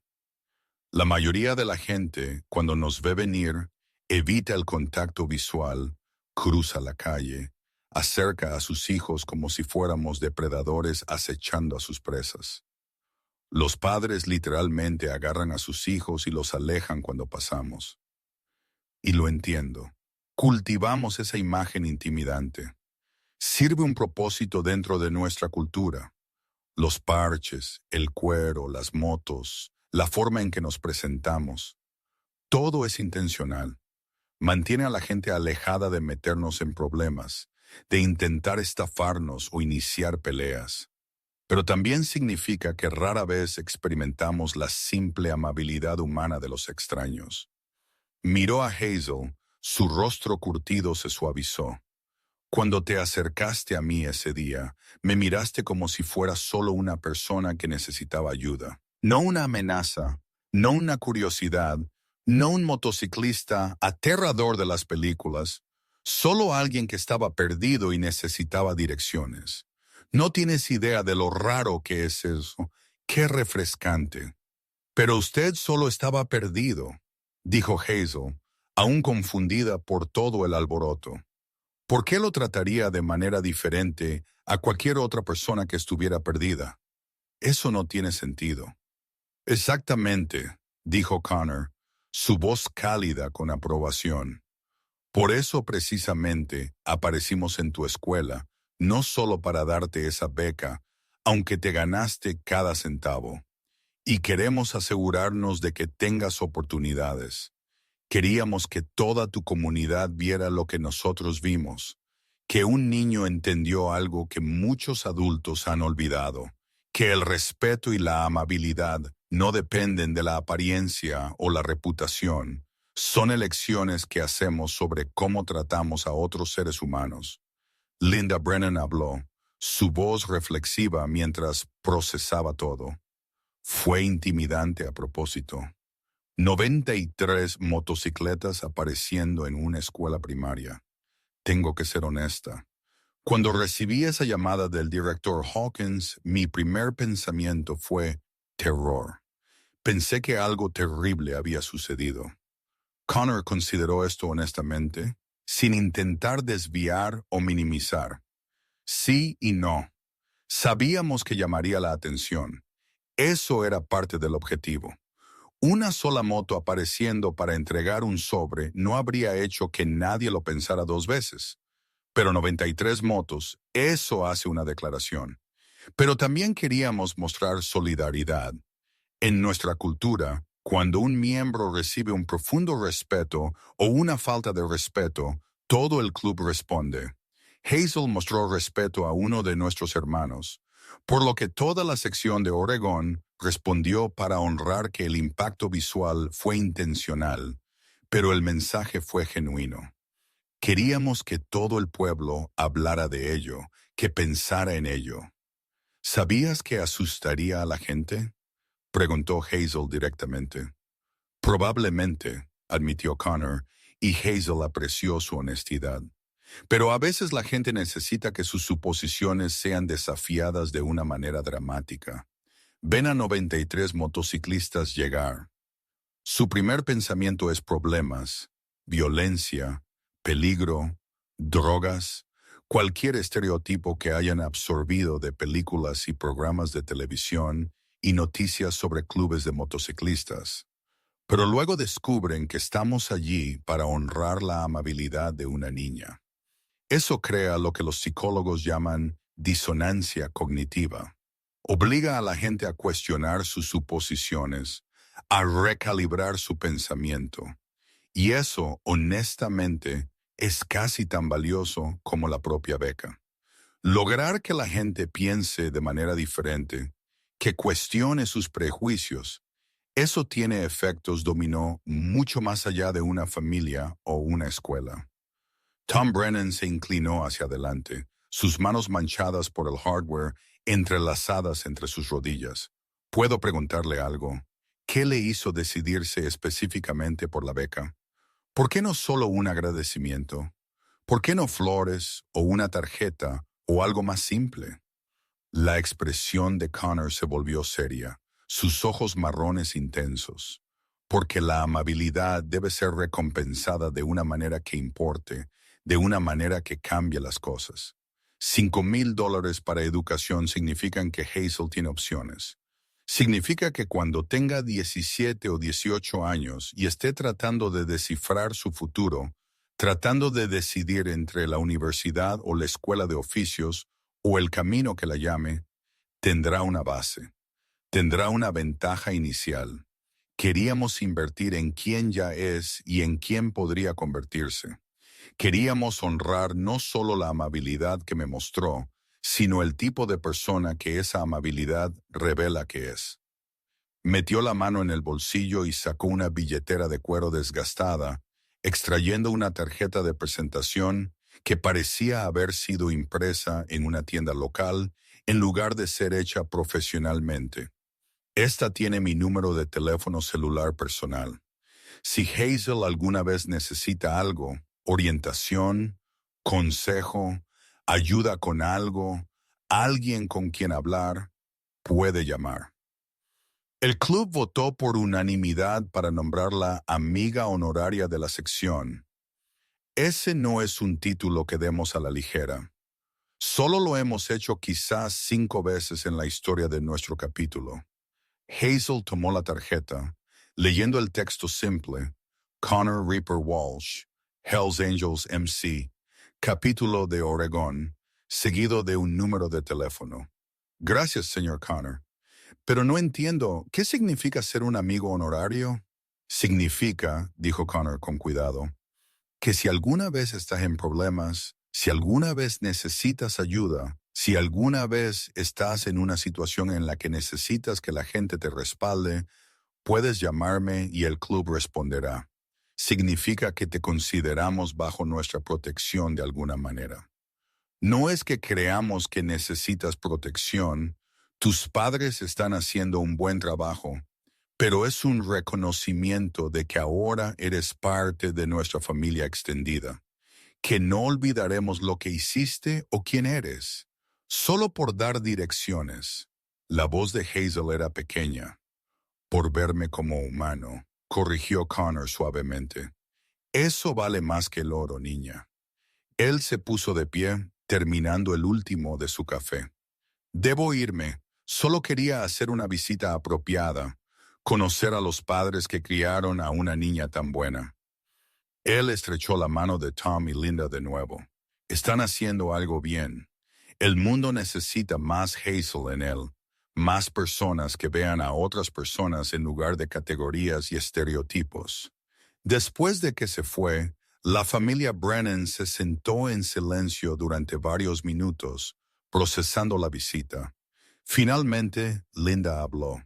La mayoría de la gente, cuando nos ve venir, evita el contacto visual, cruza la calle, acerca a sus hijos como si fuéramos depredadores acechando a sus presas. Los padres literalmente agarran a sus hijos y los alejan cuando pasamos. Y lo entiendo. Cultivamos esa imagen intimidante. Sirve un propósito dentro de nuestra cultura. Los parches, el cuero, las motos, la forma en que nos presentamos. Todo es intencional. Mantiene a la gente alejada de meternos en problemas, de intentar estafarnos o iniciar peleas. Pero también significa que rara vez experimentamos la simple amabilidad humana de los extraños. Miró a Hazel, su rostro curtido se suavizó. Cuando te acercaste a mí ese día, me miraste como si fuera solo una persona que necesitaba ayuda. No una amenaza, no una curiosidad, no un motociclista aterrador de las películas, solo alguien que estaba perdido y necesitaba direcciones. No tienes idea de lo raro que es eso. Qué refrescante. Pero usted solo estaba perdido, dijo Hazel, aún confundida por todo el alboroto. ¿Por qué lo trataría de manera diferente a cualquier otra persona que estuviera perdida? Eso no tiene sentido. Exactamente, dijo Connor, su voz cálida con aprobación. Por eso precisamente aparecimos en tu escuela, no solo para darte esa beca, aunque te ganaste cada centavo. Y queremos asegurarnos de que tengas oportunidades. Queríamos que toda tu comunidad viera lo que nosotros vimos, que un niño entendió algo que muchos adultos han olvidado, que el respeto y la amabilidad no dependen de la apariencia o la reputación, son elecciones que hacemos sobre cómo tratamos a otros seres humanos. Linda Brennan habló, su voz reflexiva mientras procesaba todo. Fue intimidante a propósito. 93 motocicletas apareciendo en una escuela primaria. Tengo que ser honesta. Cuando recibí esa llamada del director Hawkins, mi primer pensamiento fue terror. Pensé que algo terrible había sucedido. Connor consideró esto honestamente, sin intentar desviar o minimizar. Sí y no. Sabíamos que llamaría la atención. Eso era parte del objetivo. Una sola moto apareciendo para entregar un sobre no habría hecho que nadie lo pensara dos veces. Pero 93 motos, eso hace una declaración. Pero también queríamos mostrar solidaridad. En nuestra cultura, cuando un miembro recibe un profundo respeto o una falta de respeto, todo el club responde. Hazel mostró respeto a uno de nuestros hermanos, por lo que toda la sección de Oregón respondió para honrar que el impacto visual fue intencional, pero el mensaje fue genuino. Queríamos que todo el pueblo hablara de ello, que pensara en ello. ¿Sabías que asustaría a la gente?, preguntó Hazel directamente. Probablemente, admitió Connor, y Hazel apreció su honestidad. Pero a veces la gente necesita que sus suposiciones sean desafiadas de una manera dramática. Ven a 93 motociclistas llegar. Su primer pensamiento es problemas, violencia, peligro, drogas, cualquier estereotipo que hayan absorbido de películas y programas de televisión y noticias sobre clubes de motociclistas. Pero luego descubren que estamos allí para honrar la amabilidad de una niña. Eso crea lo que los psicólogos llaman disonancia cognitiva. Obliga a la gente a cuestionar sus suposiciones, a recalibrar su pensamiento. Y eso, honestamente, es casi tan valioso como la propia beca. Lograr que la gente piense de manera diferente, que cuestione sus prejuicios, eso tiene efectos dominó mucho más allá de una familia o una escuela. Tom Brennan se inclinó hacia adelante, sus manos manchadas por el hardware entrelazadas entre sus rodillas. ¿Puedo preguntarle algo? ¿Qué le hizo decidirse específicamente por la beca? ¿Por qué no solo un agradecimiento? ¿Por qué no flores o una tarjeta o algo más simple? La expresión de Connor se volvió seria, sus ojos marrones intensos. Porque la amabilidad debe ser recompensada de una manera que importe, de una manera que cambie las cosas. $5,000 para educación significan que Hazel tiene opciones. Significa que cuando tenga 17 o 18 años y esté tratando de descifrar su futuro, tratando de decidir entre la universidad o la escuela de oficios o el camino que la llame, tendrá una base, tendrá una ventaja inicial. Queríamos invertir en quién ya es y en quién podría convertirse. Queríamos honrar no solo la amabilidad que me mostró, sino el tipo de persona que esa amabilidad revela que es. Metió la mano en el bolsillo y sacó una billetera de cuero desgastada, extrayendo una tarjeta de presentación que parecía haber sido impresa en una tienda local en lugar de ser hecha profesionalmente. Esta tiene mi número de teléfono celular personal. Si Hazel alguna vez necesita algo, orientación, consejo, ayuda con algo, alguien con quien hablar, puede llamar. El club votó por unanimidad para nombrarla amiga honoraria de la sección. Ese no es un título que demos a la ligera. Solo lo hemos hecho quizás 5 veces en la historia de nuestro capítulo. Hazel tomó la tarjeta, leyendo el texto simple, Connor Reaper Walsh, Hells Angels MC, capítulo de Oregón, seguido de un número de teléfono. Gracias, señor Connor. Pero no entiendo, ¿qué significa ser un amigo honorario? Significa, dijo Connor con cuidado, que si alguna vez estás en problemas, si alguna vez necesitas ayuda, si alguna vez estás en una situación en la que necesitas que la gente te respalde, puedes llamarme y el club responderá. Significa que te consideramos bajo nuestra protección de alguna manera. No es que creamos que necesitas protección, tus padres están haciendo un buen trabajo, pero es un reconocimiento de que ahora eres parte de nuestra familia extendida, que no olvidaremos lo que hiciste o quién eres, solo por dar direcciones. La voz de Hazel era pequeña. Por verme como humano, corrigió Connor suavemente. Eso vale más que el oro, niña. Él se puso de pie, terminando el último de su café. Debo irme. Solo quería hacer una visita apropiada, conocer a los padres que criaron a una niña tan buena. Él estrechó la mano de Tom y Linda de nuevo. Están haciendo algo bien. El mundo necesita más Hazel en él, más personas que vean a otras personas en lugar de categorías y estereotipos. Después de que se fue, la familia Brennan se sentó en silencio durante varios minutos, procesando la visita. Finalmente, Linda habló.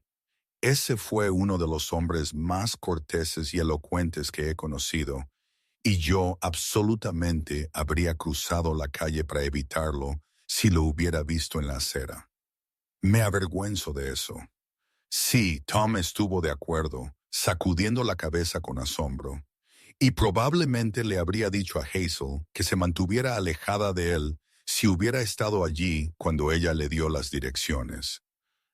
Ese fue uno de los hombres más corteses y elocuentes que he conocido, y yo absolutamente habría cruzado la calle para evitarlo si lo hubiera visto en la acera. Me avergüenzo de eso. Sí, Tom estuvo de acuerdo, sacudiendo la cabeza con asombro, y probablemente le habría dicho a Hazel que se mantuviera alejada de él si hubiera estado allí cuando ella le dio las direcciones.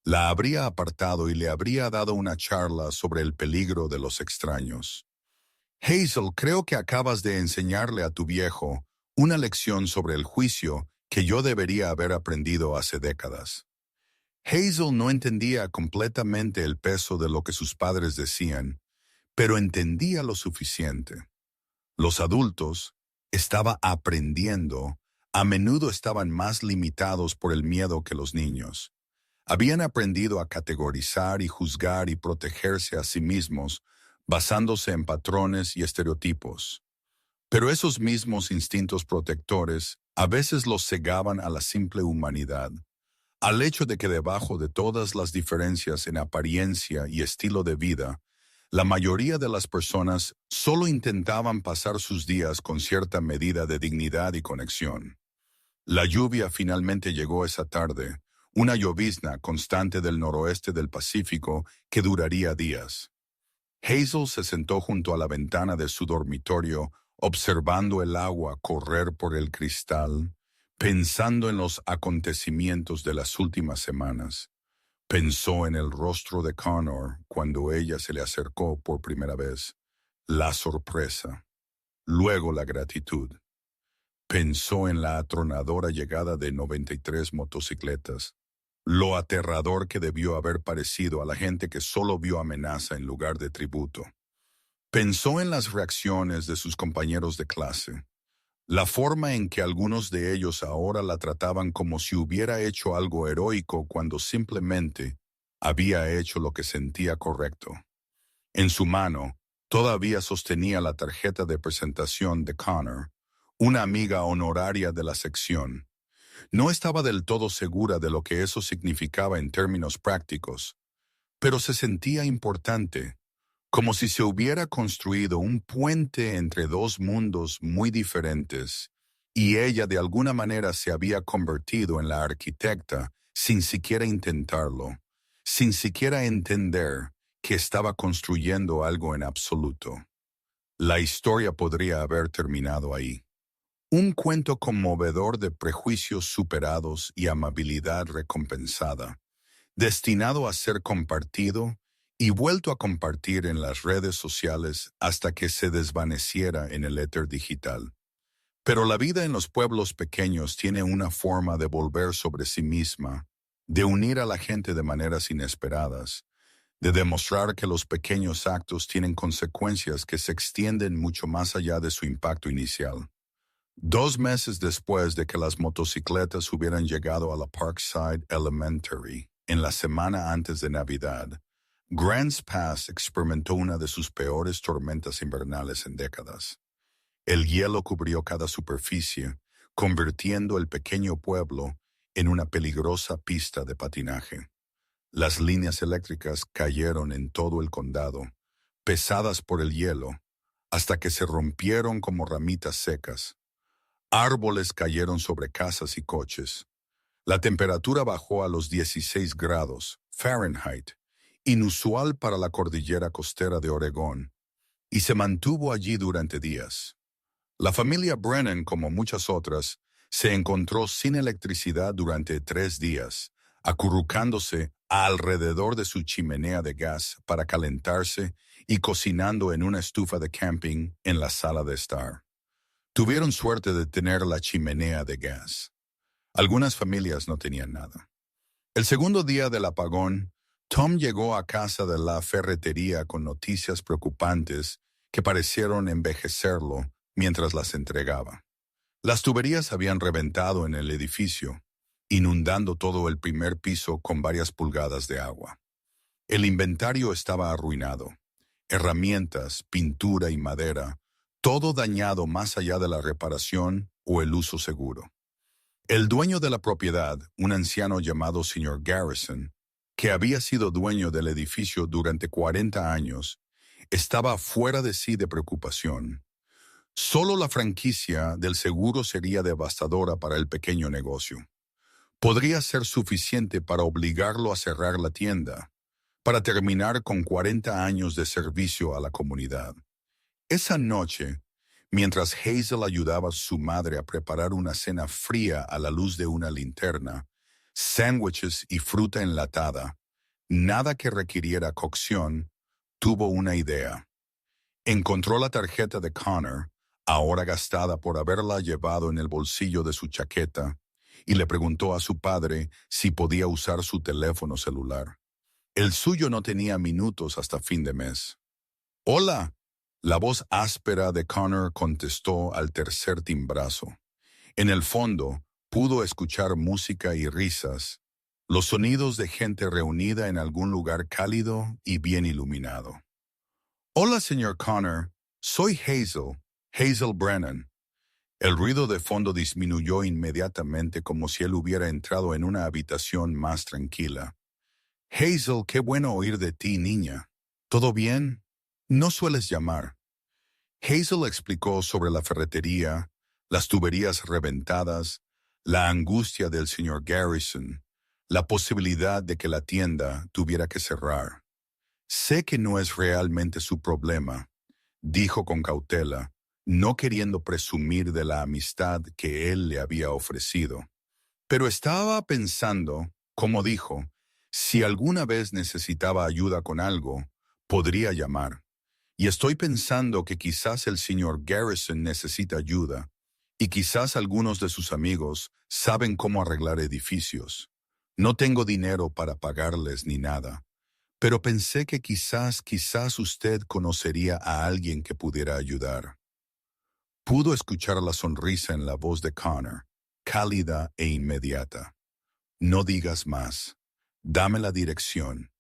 La habría apartado y le habría dado una charla sobre el peligro de los extraños. Hazel, creo que acabas de enseñarle a tu viejo una lección sobre el juicio que yo debería haber aprendido hace décadas. Hazel no entendía completamente el peso de lo que sus padres decían, pero entendía lo suficiente. Los adultos estaba aprendiendo, a menudo estaban más limitados por el miedo que los niños. Habían aprendido a categorizar y juzgar y protegerse a sí mismos, basándose en patrones y estereotipos. Pero esos mismos instintos protectores a veces los cegaban a la simple humanidad, al hecho de que debajo de todas las diferencias en apariencia y estilo de vida, la mayoría de las personas solo intentaban pasar sus días con cierta medida de dignidad y conexión. La lluvia finalmente llegó esa tarde, una llovizna constante del noroeste del Pacífico que duraría días. Hazel se sentó junto a la ventana de su dormitorio, observando el agua correr por el cristal, pensando en los acontecimientos de las últimas semanas. Pensó en el rostro de Connor cuando ella se le acercó por primera vez, la sorpresa, luego la gratitud. Pensó en la atronadora llegada de 93 motocicletas, lo aterrador que debió haber parecido a la gente que solo vio amenaza en lugar de tributo. Pensó en las reacciones de sus compañeros de clase, la forma en que algunos de ellos ahora la trataban como si hubiera hecho algo heroico cuando simplemente había hecho lo que sentía correcto. En su mano, todavía sostenía la tarjeta de presentación de Connor, una amiga honoraria de la sección. No estaba del todo segura de lo que eso significaba en términos prácticos, pero se sentía importante, como si se hubiera construido un puente entre dos mundos muy diferentes, y ella de alguna manera se había convertido en la arquitecta sin siquiera intentarlo, sin siquiera entender que estaba construyendo algo en absoluto. La historia podría haber terminado ahí. Un cuento conmovedor de prejuicios superados y amabilidad recompensada, destinado a ser compartido y vuelto a compartir en las redes sociales hasta que se desvaneciera en el éter digital. Pero la vida en los pueblos pequeños tiene una forma de volver sobre sí misma, de unir a la gente de maneras inesperadas, de demostrar que los pequeños actos tienen consecuencias que se extienden mucho más allá de su impacto inicial. 2 meses después de que las motocicletas hubieran llegado a la Parkside Elementary, en la semana antes de Navidad, Grants Pass experimentó una de sus peores tormentas invernales en décadas. El hielo cubrió cada superficie, convirtiendo el pequeño pueblo en una peligrosa pista de patinaje. Las líneas eléctricas cayeron en todo el condado, pesadas por el hielo, hasta que se rompieron como ramitas secas. Árboles cayeron sobre casas y coches. La temperatura bajó a los 16 grados Fahrenheit, inusual para la cordillera costera de Oregón, y se mantuvo allí durante días. La familia Brennan, como muchas otras, se encontró sin electricidad durante 3 días, acurrucándose alrededor de su chimenea de gas para calentarse y cocinando en una estufa de camping en la sala de estar. Tuvieron suerte de tener la chimenea de gas. Algunas familias no tenían nada. El segundo día del apagón, Tom llegó a casa de la ferretería con noticias preocupantes que parecieron envejecerlo mientras las entregaba. Las tuberías habían reventado en el edificio, inundando todo el primer piso con varias pulgadas de agua. El inventario estaba arruinado. Herramientas, pintura y madera, todo dañado más allá de la reparación o el uso seguro. El dueño de la propiedad, un anciano llamado Sr. Garrison, que había sido dueño del edificio durante 40 años, estaba fuera de sí de preocupación. Solo la franquicia del seguro sería devastadora para el pequeño negocio. Podría ser suficiente para obligarlo a cerrar la tienda, para terminar con 40 años de servicio a la comunidad. Esa noche, mientras Hazel ayudaba a su madre a preparar una cena fría a la luz de una linterna, sándwiches y fruta enlatada, nada que requiriera cocción, tuvo una idea. Encontró la tarjeta de Connor, ahora gastada por haberla llevado en el bolsillo de su chaqueta, y le preguntó a su padre si podía usar su teléfono celular. El suyo no tenía minutos hasta fin de mes. «Hola», la voz áspera de Connor contestó al tercer timbrazo. En el fondo, pudo escuchar música y risas, los sonidos de gente reunida en algún lugar cálido y bien iluminado. «Hola, señor Connor, soy Hazel. Hazel Brennan. El ruido de fondo disminuyó inmediatamente como si él hubiera entrado en una habitación más tranquila. Hazel, qué bueno oír de ti, niña. ¿Todo bien? No sueles llamar. Hazel explicó sobre la ferretería, las tuberías reventadas, la angustia del señor Garrison, la posibilidad de que la tienda tuviera que cerrar. Sé que no es realmente su problema, dijo con cautela, no queriendo presumir de la amistad que él le había ofrecido. Pero estaba pensando, como dijo, si alguna vez necesitaba ayuda con algo, podría llamar. Y estoy pensando que quizás el señor Garrison necesita ayuda, y quizás algunos de sus amigos saben cómo arreglar edificios. No tengo dinero para pagarles ni nada, pero pensé que quizás usted conocería a alguien que pudiera ayudar. Pudo escuchar la sonrisa en la voz de Connor, cálida e inmediata. No digas más. Dame la dirección.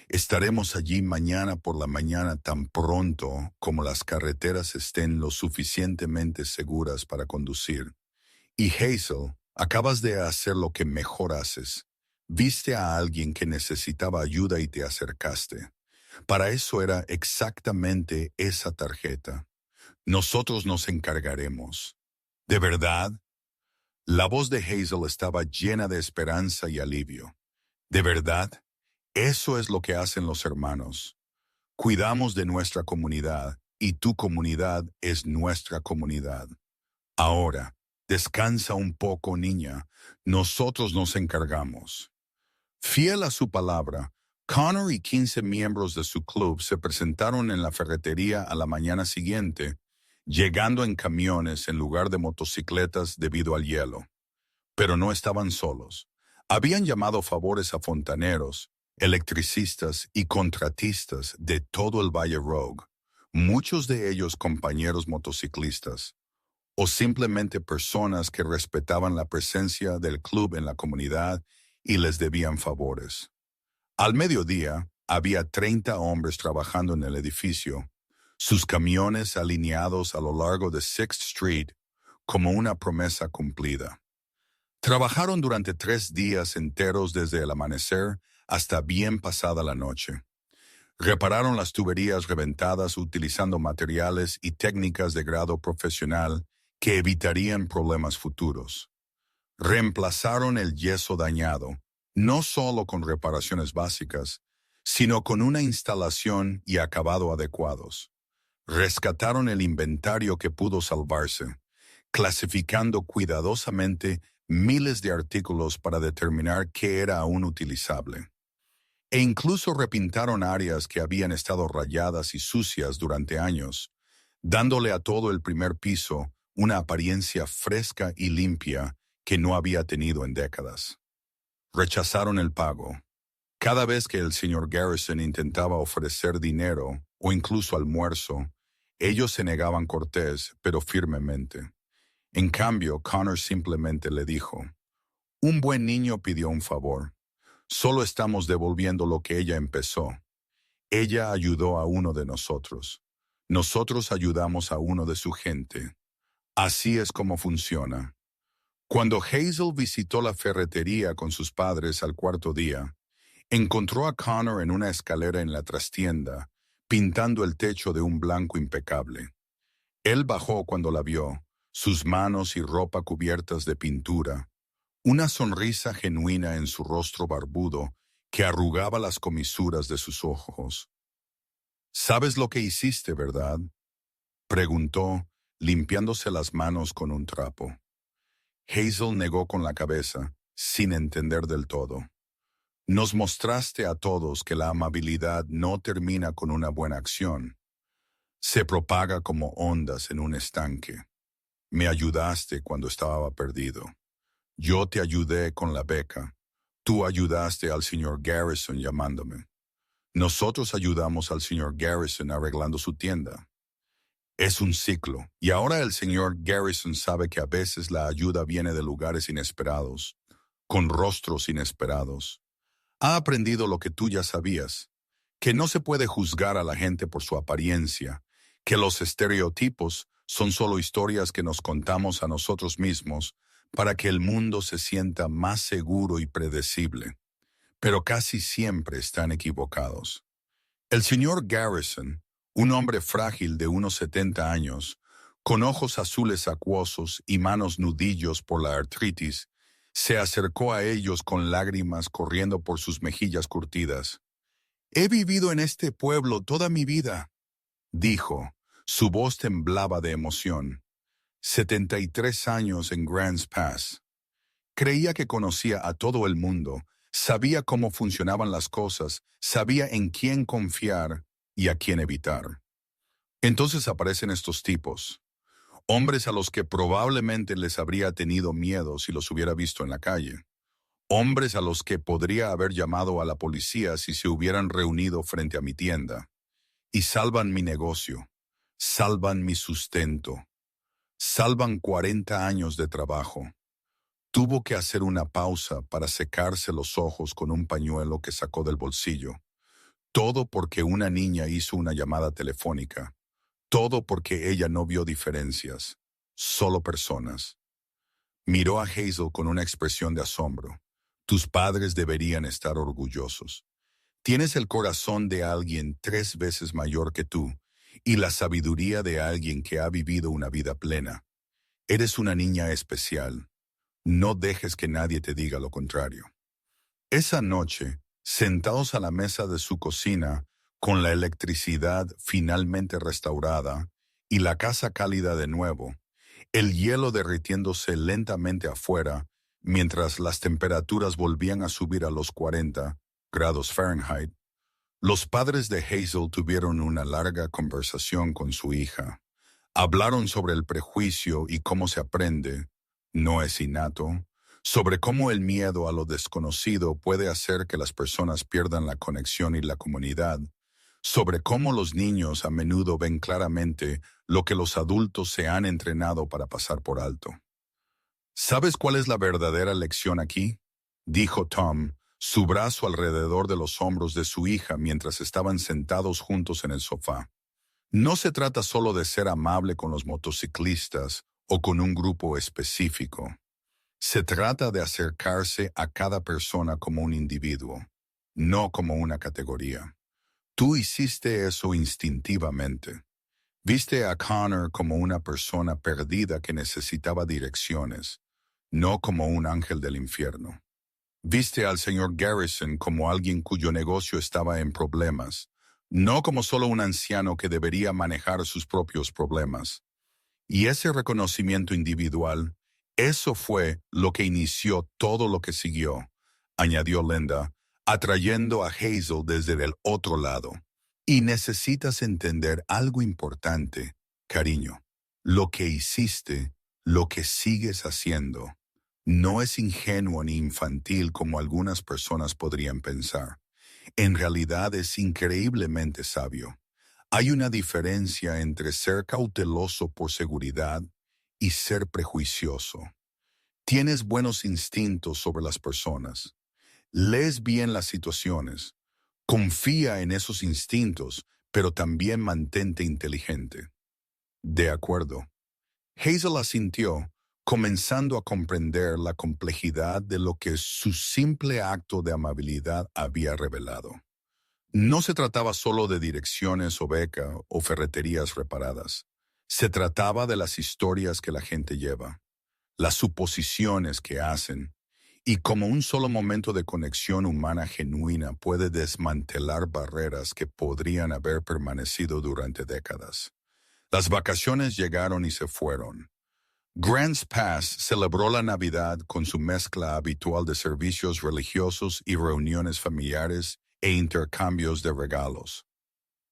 Estaremos allí mañana por la mañana tan pronto como las carreteras estén lo suficientemente seguras para conducir. Y Hazel, acabas de hacer lo que mejor haces. Viste a alguien que necesitaba ayuda y te acercaste. Para eso era exactamente esa tarjeta. Nosotros nos encargaremos. ¿De verdad? La voz de Hazel estaba llena de esperanza y alivio. ¿De verdad? Eso es lo que hacen los hermanos. Cuidamos de nuestra comunidad y tu comunidad es nuestra comunidad. Ahora, descansa un poco, niña. Nosotros nos encargamos. Fiel a su palabra, Connor y 15 miembros de su club se presentaron en la ferretería a la mañana siguiente, llegando en camiones en lugar de motocicletas debido al hielo. Pero no estaban solos. Habían llamado favores a fontaneros, electricistas y contratistas de todo el Valle Rogue, muchos de ellos compañeros motociclistas, o simplemente personas que respetaban la presencia del club en la comunidad y les debían favores. Al mediodía, había 30 hombres trabajando en el edificio, sus camiones alineados a lo largo de Sixth Street como una promesa cumplida. Trabajaron durante 3 días enteros desde el amanecer hasta bien pasada la noche. Repararon las tuberías reventadas utilizando materiales y técnicas de grado profesional que evitarían problemas futuros. Reemplazaron el yeso dañado, no solo con reparaciones básicas, sino con una instalación y acabado adecuados. Rescataron el inventario que pudo salvarse, clasificando cuidadosamente miles de artículos para determinar qué era aún utilizable. E incluso repintaron áreas que habían estado rayadas y sucias durante años, dándole a todo el primer piso una apariencia fresca y limpia que no había tenido en décadas. Rechazaron el pago. Cada vez que el señor Garrison intentaba ofrecer dinero o incluso almuerzo, ellos se negaban cortés, pero firmemente. En cambio, Connor simplemente le dijo, un buen niño pidió un favor. Solo estamos devolviendo lo que ella empezó. Ella ayudó a uno de nosotros. Nosotros ayudamos a uno de su gente. Así es como funciona. Cuando Hazel visitó la ferretería con sus padres al cuarto día, encontró a Connor en una escalera en la trastienda, pintando el techo de un blanco impecable. Él bajó cuando la vio, sus manos y ropa cubiertas de pintura, una sonrisa genuina en su rostro barbudo que arrugaba las comisuras de sus ojos. «¿Sabes lo que hiciste, verdad?», preguntó, limpiándose las manos con un trapo. Hazel negó con la cabeza, sin entender del todo. «Nos mostraste a todos que la amabilidad no termina con una buena acción. Se propaga como ondas en un estanque. Me ayudaste cuando estaba perdido. Yo te ayudé con la beca. Tú ayudaste al señor Garrison llamándome. Nosotros ayudamos al señor Garrison arreglando su tienda. Es un ciclo, y ahora el señor Garrison sabe que a veces la ayuda viene de lugares inesperados, con rostros inesperados. Ha aprendido lo que tú ya sabías, que no se puede juzgar a la gente por su apariencia, que los estereotipos son solo historias que nos contamos a nosotros mismos para que el mundo se sienta más seguro y predecible. Pero casi siempre están equivocados. El señor Garrison, un hombre frágil de unos 70 años, con ojos azules acuosos y manos nudillos por la artritis, se acercó a ellos con lágrimas corriendo por sus mejillas curtidas. «He vivido en este pueblo toda mi vida», dijo. Su voz temblaba de emoción. 73 años en Grants Pass. Creía que conocía a todo el mundo, sabía cómo funcionaban las cosas, sabía en quién confiar y a quién evitar. Entonces aparecen estos tipos, hombres a los que probablemente les habría tenido miedo si los hubiera visto en la calle, hombres a los que podría haber llamado a la policía si se hubieran reunido frente a mi tienda, y salvan mi negocio, salvan mi sustento, salvan 40 años de trabajo. Tuvo que hacer una pausa para secarse los ojos con un pañuelo que sacó del bolsillo. Todo porque una niña hizo una llamada telefónica. Todo porque ella no vio diferencias, solo personas. Miró a Hazel con una expresión de asombro. Tus padres deberían estar orgullosos. Tienes el corazón de alguien 3 veces mayor que tú y la sabiduría de alguien que ha vivido una vida plena. Eres una niña especial. No dejes que nadie te diga lo contrario. Esa noche, sentados a la mesa de su cocina, con la electricidad finalmente restaurada y la casa cálida de nuevo, el hielo derritiéndose lentamente afuera, mientras las temperaturas volvían a subir a los 40 grados Fahrenheit, los padres de Hazel tuvieron una larga conversación con su hija. Hablaron sobre el prejuicio y cómo se aprende, no es innato, sobre cómo el miedo a lo desconocido puede hacer que las personas pierdan la conexión y la comunidad, sobre cómo los niños a menudo ven claramente lo que los adultos se han entrenado para pasar por alto. ¿Sabes cuál es la verdadera lección aquí?, dijo Tom, su brazo alrededor de los hombros de su hija mientras estaban sentados juntos en el sofá. No se trata solo de ser amable con los motociclistas o con un grupo específico. Se trata de acercarse a cada persona como un individuo, no como una categoría. Tú hiciste eso instintivamente. Viste a Connor como una persona perdida que necesitaba direcciones, no como un ángel del infierno. Viste al señor Garrison como alguien cuyo negocio estaba en problemas, no como solo un anciano que debería manejar sus propios problemas. Y ese reconocimiento individual, eso fue lo que inició todo lo que siguió, añadió Linda, atrayendo a Hazel desde el otro lado. Y necesitas entender algo importante, cariño. Lo que hiciste, lo que sigues haciendo, no es ingenuo ni infantil como algunas personas podrían pensar. En realidad es increíblemente sabio. Hay una diferencia entre ser cauteloso por seguridad y ser prejuicioso. Tienes buenos instintos sobre las personas. Lees bien las situaciones. Confía en esos instintos, pero también mantente inteligente. De acuerdo. Hazel asintió, comenzando a comprender la complejidad de lo que su simple acto de amabilidad había revelado. No se trataba solo de direcciones o beca o ferreterías reparadas. Se trataba de las historias que la gente lleva, las suposiciones que hacen, y cómo un solo momento de conexión humana genuina puede desmantelar barreras que podrían haber permanecido durante décadas. Las vacaciones llegaron y se fueron. Grants Pass celebró la Navidad con su mezcla habitual de servicios religiosos y reuniones familiares e intercambios de regalos.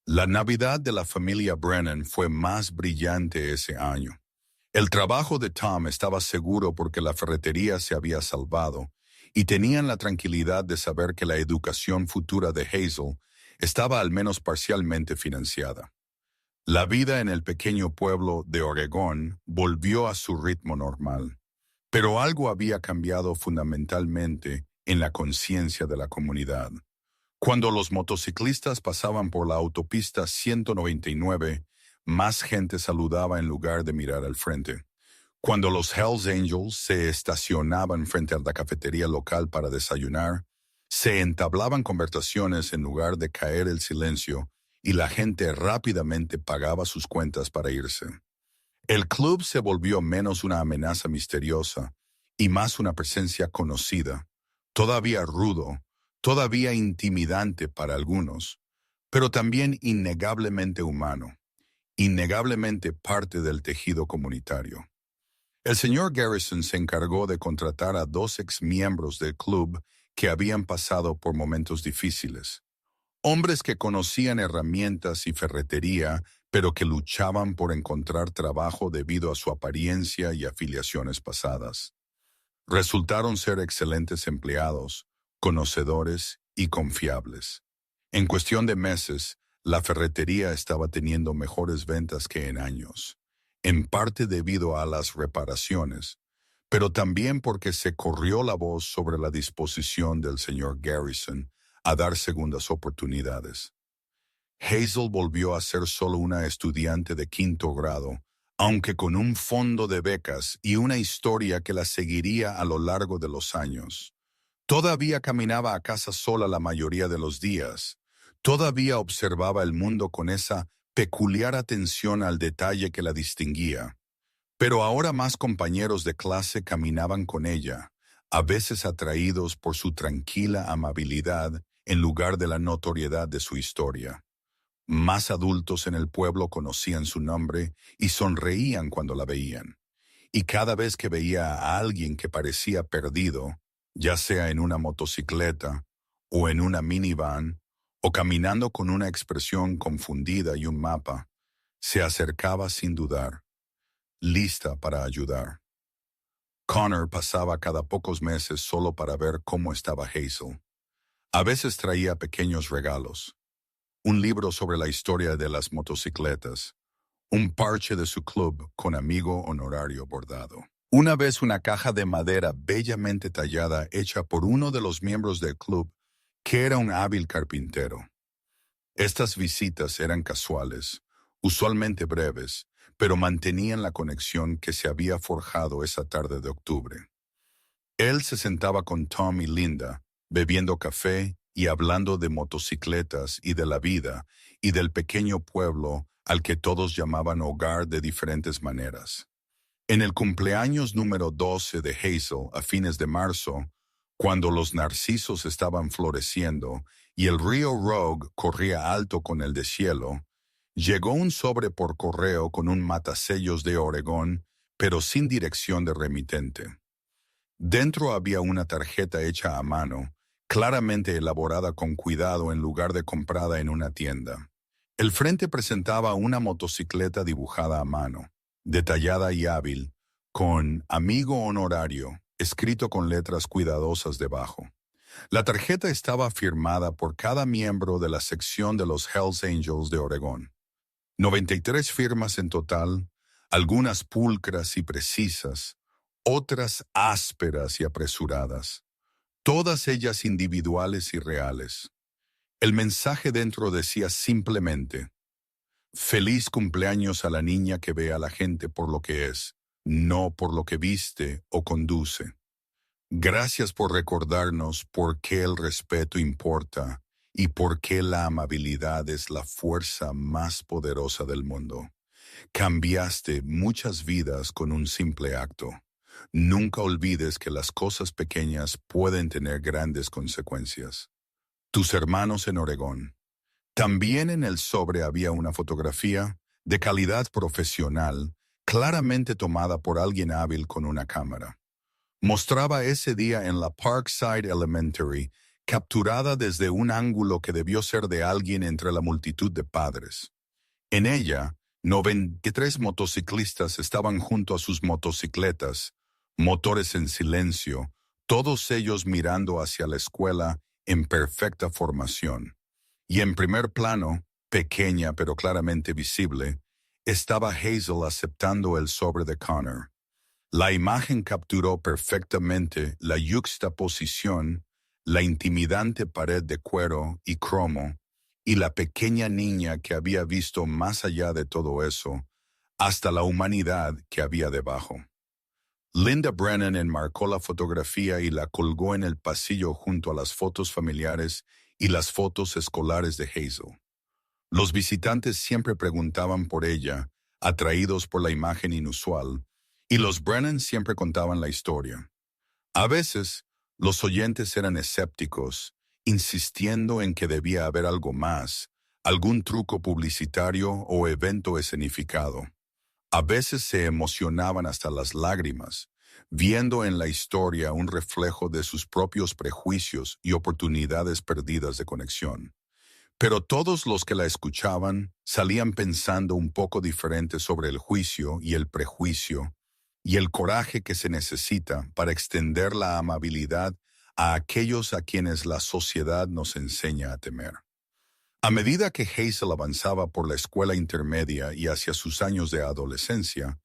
La Navidad de la familia Brennan fue más brillante ese año. El trabajo de Tom estaba seguro porque la ferretería se había salvado y tenían la tranquilidad de saber que la educación futura de Hazel estaba al menos parcialmente financiada. La vida en el pequeño pueblo de Oregón volvió a su ritmo normal, pero algo había cambiado fundamentalmente en la conciencia de la comunidad. Cuando los motociclistas pasaban por la autopista 199, más gente saludaba en lugar de mirar al frente. Cuando los Hells Angels se estacionaban frente a la cafetería local para desayunar, se entablaban conversaciones en lugar de caer el silencio y la gente rápidamente pagaba sus cuentas para irse. El club se volvió menos una amenaza misteriosa y más una presencia conocida, todavía rudo, todavía intimidante para algunos, pero también innegablemente humano, innegablemente parte del tejido comunitario. El señor Garrison se encargó de contratar a 2 exmiembros del club que habían pasado por momentos difíciles. Hombres que conocían herramientas y ferretería, pero que luchaban por encontrar trabajo debido a su apariencia y afiliaciones pasadas. Resultaron ser excelentes empleados, conocedores y confiables. En cuestión de meses, la ferretería estaba teniendo mejores ventas que en años, en parte debido a las reparaciones, pero también porque se corrió la voz sobre la disposición del señor Garrison a dar segundas oportunidades. Hazel volvió a ser solo una estudiante de 5º grado, aunque con un fondo de becas y una historia que la seguiría a lo largo de los años. Todavía caminaba a casa sola la mayoría de los días. Todavía observaba el mundo con esa peculiar atención al detalle que la distinguía. Pero ahora más compañeros de clase caminaban con ella, a veces atraídos por su tranquila amabilidad en lugar de la notoriedad de su historia. Más adultos en el pueblo conocían su nombre y sonreían cuando la veían. Y cada vez que veía a alguien que parecía perdido, ya sea en una motocicleta o en una minivan, o caminando con una expresión confundida y un mapa, se acercaba sin dudar, lista para ayudar. Connor pasaba cada pocos meses solo para ver cómo estaba Hazel. A veces traía pequeños regalos, un libro sobre la historia de las motocicletas, un parche de su club con amigo honorario bordado. Una vez una caja de madera bellamente tallada hecha por uno de los miembros del club, que era un hábil carpintero. Estas visitas eran casuales, usualmente breves, pero mantenían la conexión que se había forjado esa tarde de octubre. Él se sentaba con Tom y Linda, bebiendo café y hablando de motocicletas y de la vida y del pequeño pueblo al que todos llamaban hogar de diferentes maneras. En el cumpleaños número 12 de Hazel, a fines de marzo, cuando los narcisos estaban floreciendo y el río Rogue corría alto con el deshielo, llegó un sobre por correo con un matasellos de Oregón, pero sin dirección de remitente. Dentro había una tarjeta hecha a mano, claramente elaborada con cuidado en lugar de comprada en una tienda. El frente presentaba una motocicleta dibujada a mano, detallada y hábil, con amigo honorario, escrito con letras cuidadosas debajo. La tarjeta estaba firmada por cada miembro de la sección de los Hells Angels de Oregón. 93 firmas en total, algunas pulcras y precisas, otras ásperas y apresuradas, todas ellas individuales y reales. El mensaje dentro decía simplemente: feliz cumpleaños a la niña que ve a la gente por lo que es, no por lo que viste o conduce. Gracias por recordarnos por qué el respeto importa y por qué la amabilidad es la fuerza más poderosa del mundo. Cambiaste muchas vidas con un simple acto. Nunca olvides que las cosas pequeñas pueden tener grandes consecuencias. Tus hermanos en Oregón. También en el sobre había una fotografía de calidad profesional, claramente tomada por alguien hábil con una cámara. Mostraba ese día en la Parkside Elementary, capturada desde un ángulo que debió ser de alguien entre la multitud de padres. En ella, 93 motociclistas estaban junto a sus motocicletas, motores en silencio, todos ellos mirando hacia la escuela en perfecta formación. Y en primer plano, pequeña pero claramente visible, estaba Hazel aceptando el sobre de Connor. La imagen capturó perfectamente la yuxtaposición, la intimidante pared de cuero y cromo, y la pequeña niña que había visto más allá de todo eso, hasta la humanidad que había debajo. Linda Brennan enmarcó la fotografía y la colgó en el pasillo junto a las fotos familiares y las fotos escolares de Hazel. Los visitantes siempre preguntaban por ella, atraídos por la imagen inusual, y los Brennan siempre contaban la historia. A veces, los oyentes eran escépticos, insistiendo en que debía haber algo más, algún truco publicitario o evento escenificado. A veces se emocionaban hasta las lágrimas, viendo en la historia un reflejo de sus propios prejuicios y oportunidades perdidas de conexión. Pero todos los que la escuchaban salían pensando un poco diferente sobre el juicio y el prejuicio y el coraje que se necesita para extender la amabilidad a aquellos a quienes la sociedad nos enseña a temer. A medida que Hazel avanzaba por la escuela intermedia y hacia sus años de adolescencia,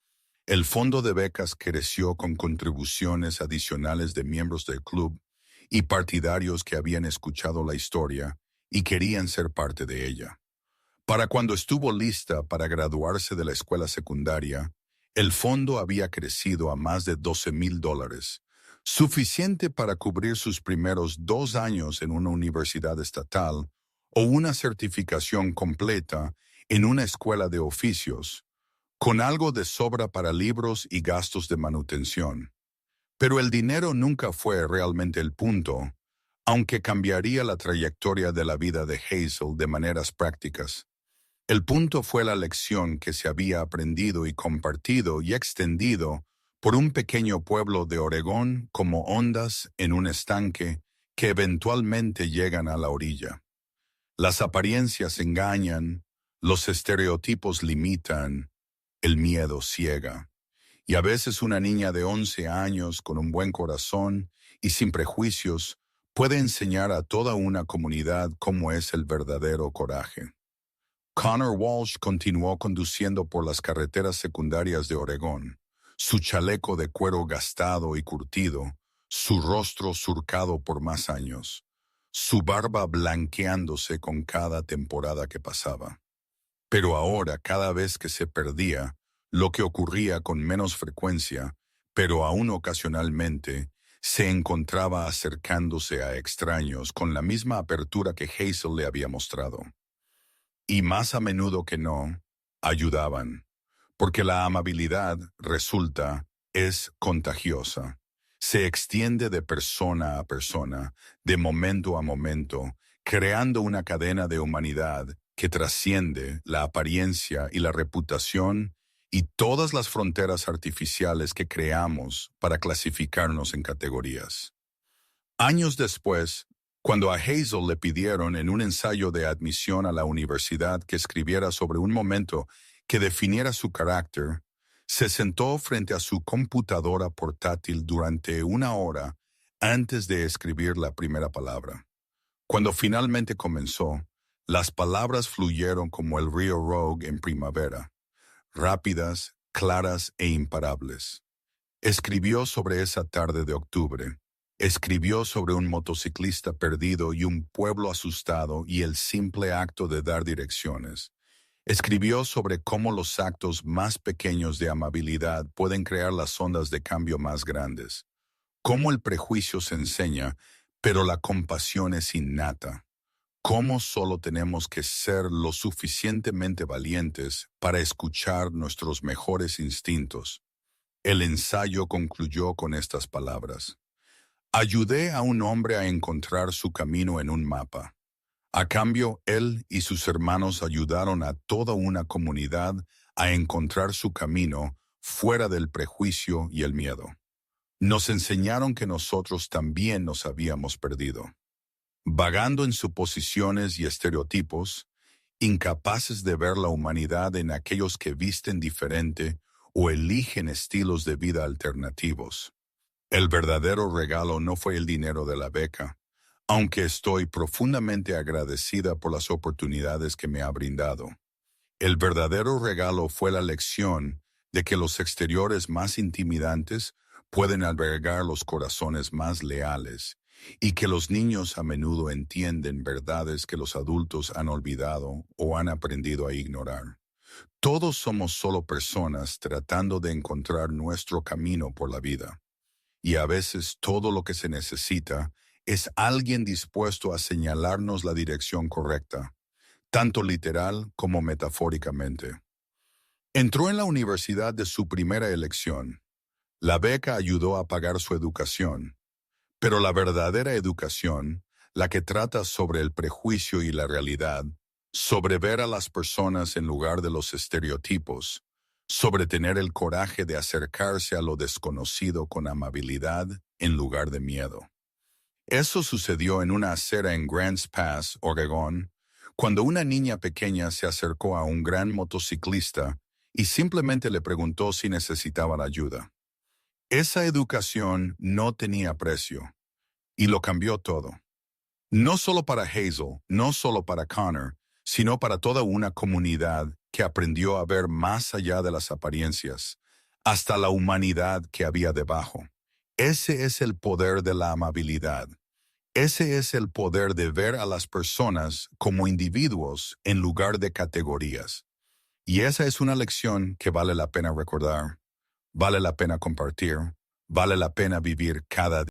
el fondo de becas creció con contribuciones adicionales de miembros del club y partidarios que habían escuchado la historia y querían ser parte de ella. Para cuando estuvo lista para graduarse de la escuela secundaria, el fondo había crecido a más de $12,000, suficiente para cubrir sus primeros 2 años en una universidad estatal o una certificación completa en una escuela de oficios, con algo de sobra para libros y gastos de manutención. Pero el dinero nunca fue realmente el punto, aunque cambiaría la trayectoria de la vida de Hazel de maneras prácticas. El punto fue la lección que se había aprendido y compartido y extendido por un pequeño pueblo de Oregón como ondas en un estanque que eventualmente llegan a la orilla. Las apariencias engañan, los estereotipos limitan, el miedo ciega. Y a veces una niña de 11 años con un buen corazón y sin prejuicios puede enseñar a toda una comunidad cómo es el verdadero coraje. Connor Walsh continuó conduciendo por las carreteras secundarias de Oregón, su chaleco de cuero gastado y curtido, su rostro surcado por más años, su barba blanqueándose con cada temporada que pasaba. Pero ahora, cada vez que se perdía, lo que ocurría con menos frecuencia, pero aún ocasionalmente, se encontraba acercándose a extraños con la misma apertura que Hazel le había mostrado. Y más a menudo que no, ayudaban, porque la amabilidad, resulta, es contagiosa. Se extiende de persona a persona, de momento a momento, creando una cadena de humanidad que trasciende la apariencia y la reputación y todas las fronteras artificiales que creamos para clasificarnos en categorías. Años después, cuando a Hazel le pidieron en un ensayo de admisión a la universidad que escribiera sobre un momento que definiera su carácter, se sentó frente a su computadora portátil durante 1 hora antes de escribir la primera palabra. Cuando finalmente comenzó, las palabras fluyeron como el río Rogue en primavera, rápidas, claras e imparables. Escribió sobre esa tarde de octubre. Escribió sobre un motociclista perdido y un pueblo asustado y el simple acto de dar direcciones. Escribió sobre cómo los actos más pequeños de amabilidad pueden crear las ondas de cambio más grandes. Cómo el prejuicio se enseña, pero la compasión es innata. Cómo solo tenemos que ser lo suficientemente valientes para escuchar nuestros mejores instintos. El ensayo concluyó con estas palabras. Ayudé a un hombre a encontrar su camino en un mapa. A cambio, él y sus hermanos ayudaron a toda una comunidad a encontrar su camino fuera del prejuicio y el miedo. Nos enseñaron que nosotros también nos habíamos perdido, vagando en suposiciones y estereotipos, incapaces de ver la humanidad en aquellos que visten diferente o eligen estilos de vida alternativos. El verdadero regalo no fue el dinero de la beca, aunque estoy profundamente agradecida por las oportunidades que me ha brindado. El verdadero regalo fue la lección de que los exteriores más intimidantes pueden albergar los corazones más leales y que los niños a menudo entienden verdades que los adultos han olvidado o han aprendido a ignorar. Todos somos solo personas tratando de encontrar nuestro camino por la vida, y a veces todo lo que se necesita es alguien dispuesto a señalarnos la dirección correcta, tanto literal como metafóricamente. Entró en la universidad de su primera elección. La beca ayudó a pagar su educación, pero la verdadera educación, la que trata sobre el prejuicio y la realidad, sobre ver a las personas en lugar de los estereotipos, sobre tener el coraje de acercarse a lo desconocido con amabilidad en lugar de miedo. Eso sucedió en una acera en Grants Pass, Oregón, cuando una niña pequeña se acercó a un gran motociclista y simplemente le preguntó si necesitaban ayuda. Esa educación no tenía precio, y lo cambió todo. No solo para Hazel, no solo para Connor, sino para toda una comunidad que aprendió a ver más allá de las apariencias, hasta la humanidad que había debajo. Ese es el poder de la amabilidad. Ese es el poder de ver a las personas como individuos en lugar de categorías. Y esa es una lección que vale la pena recordar, vale la pena compartir, vale la pena vivir cada día.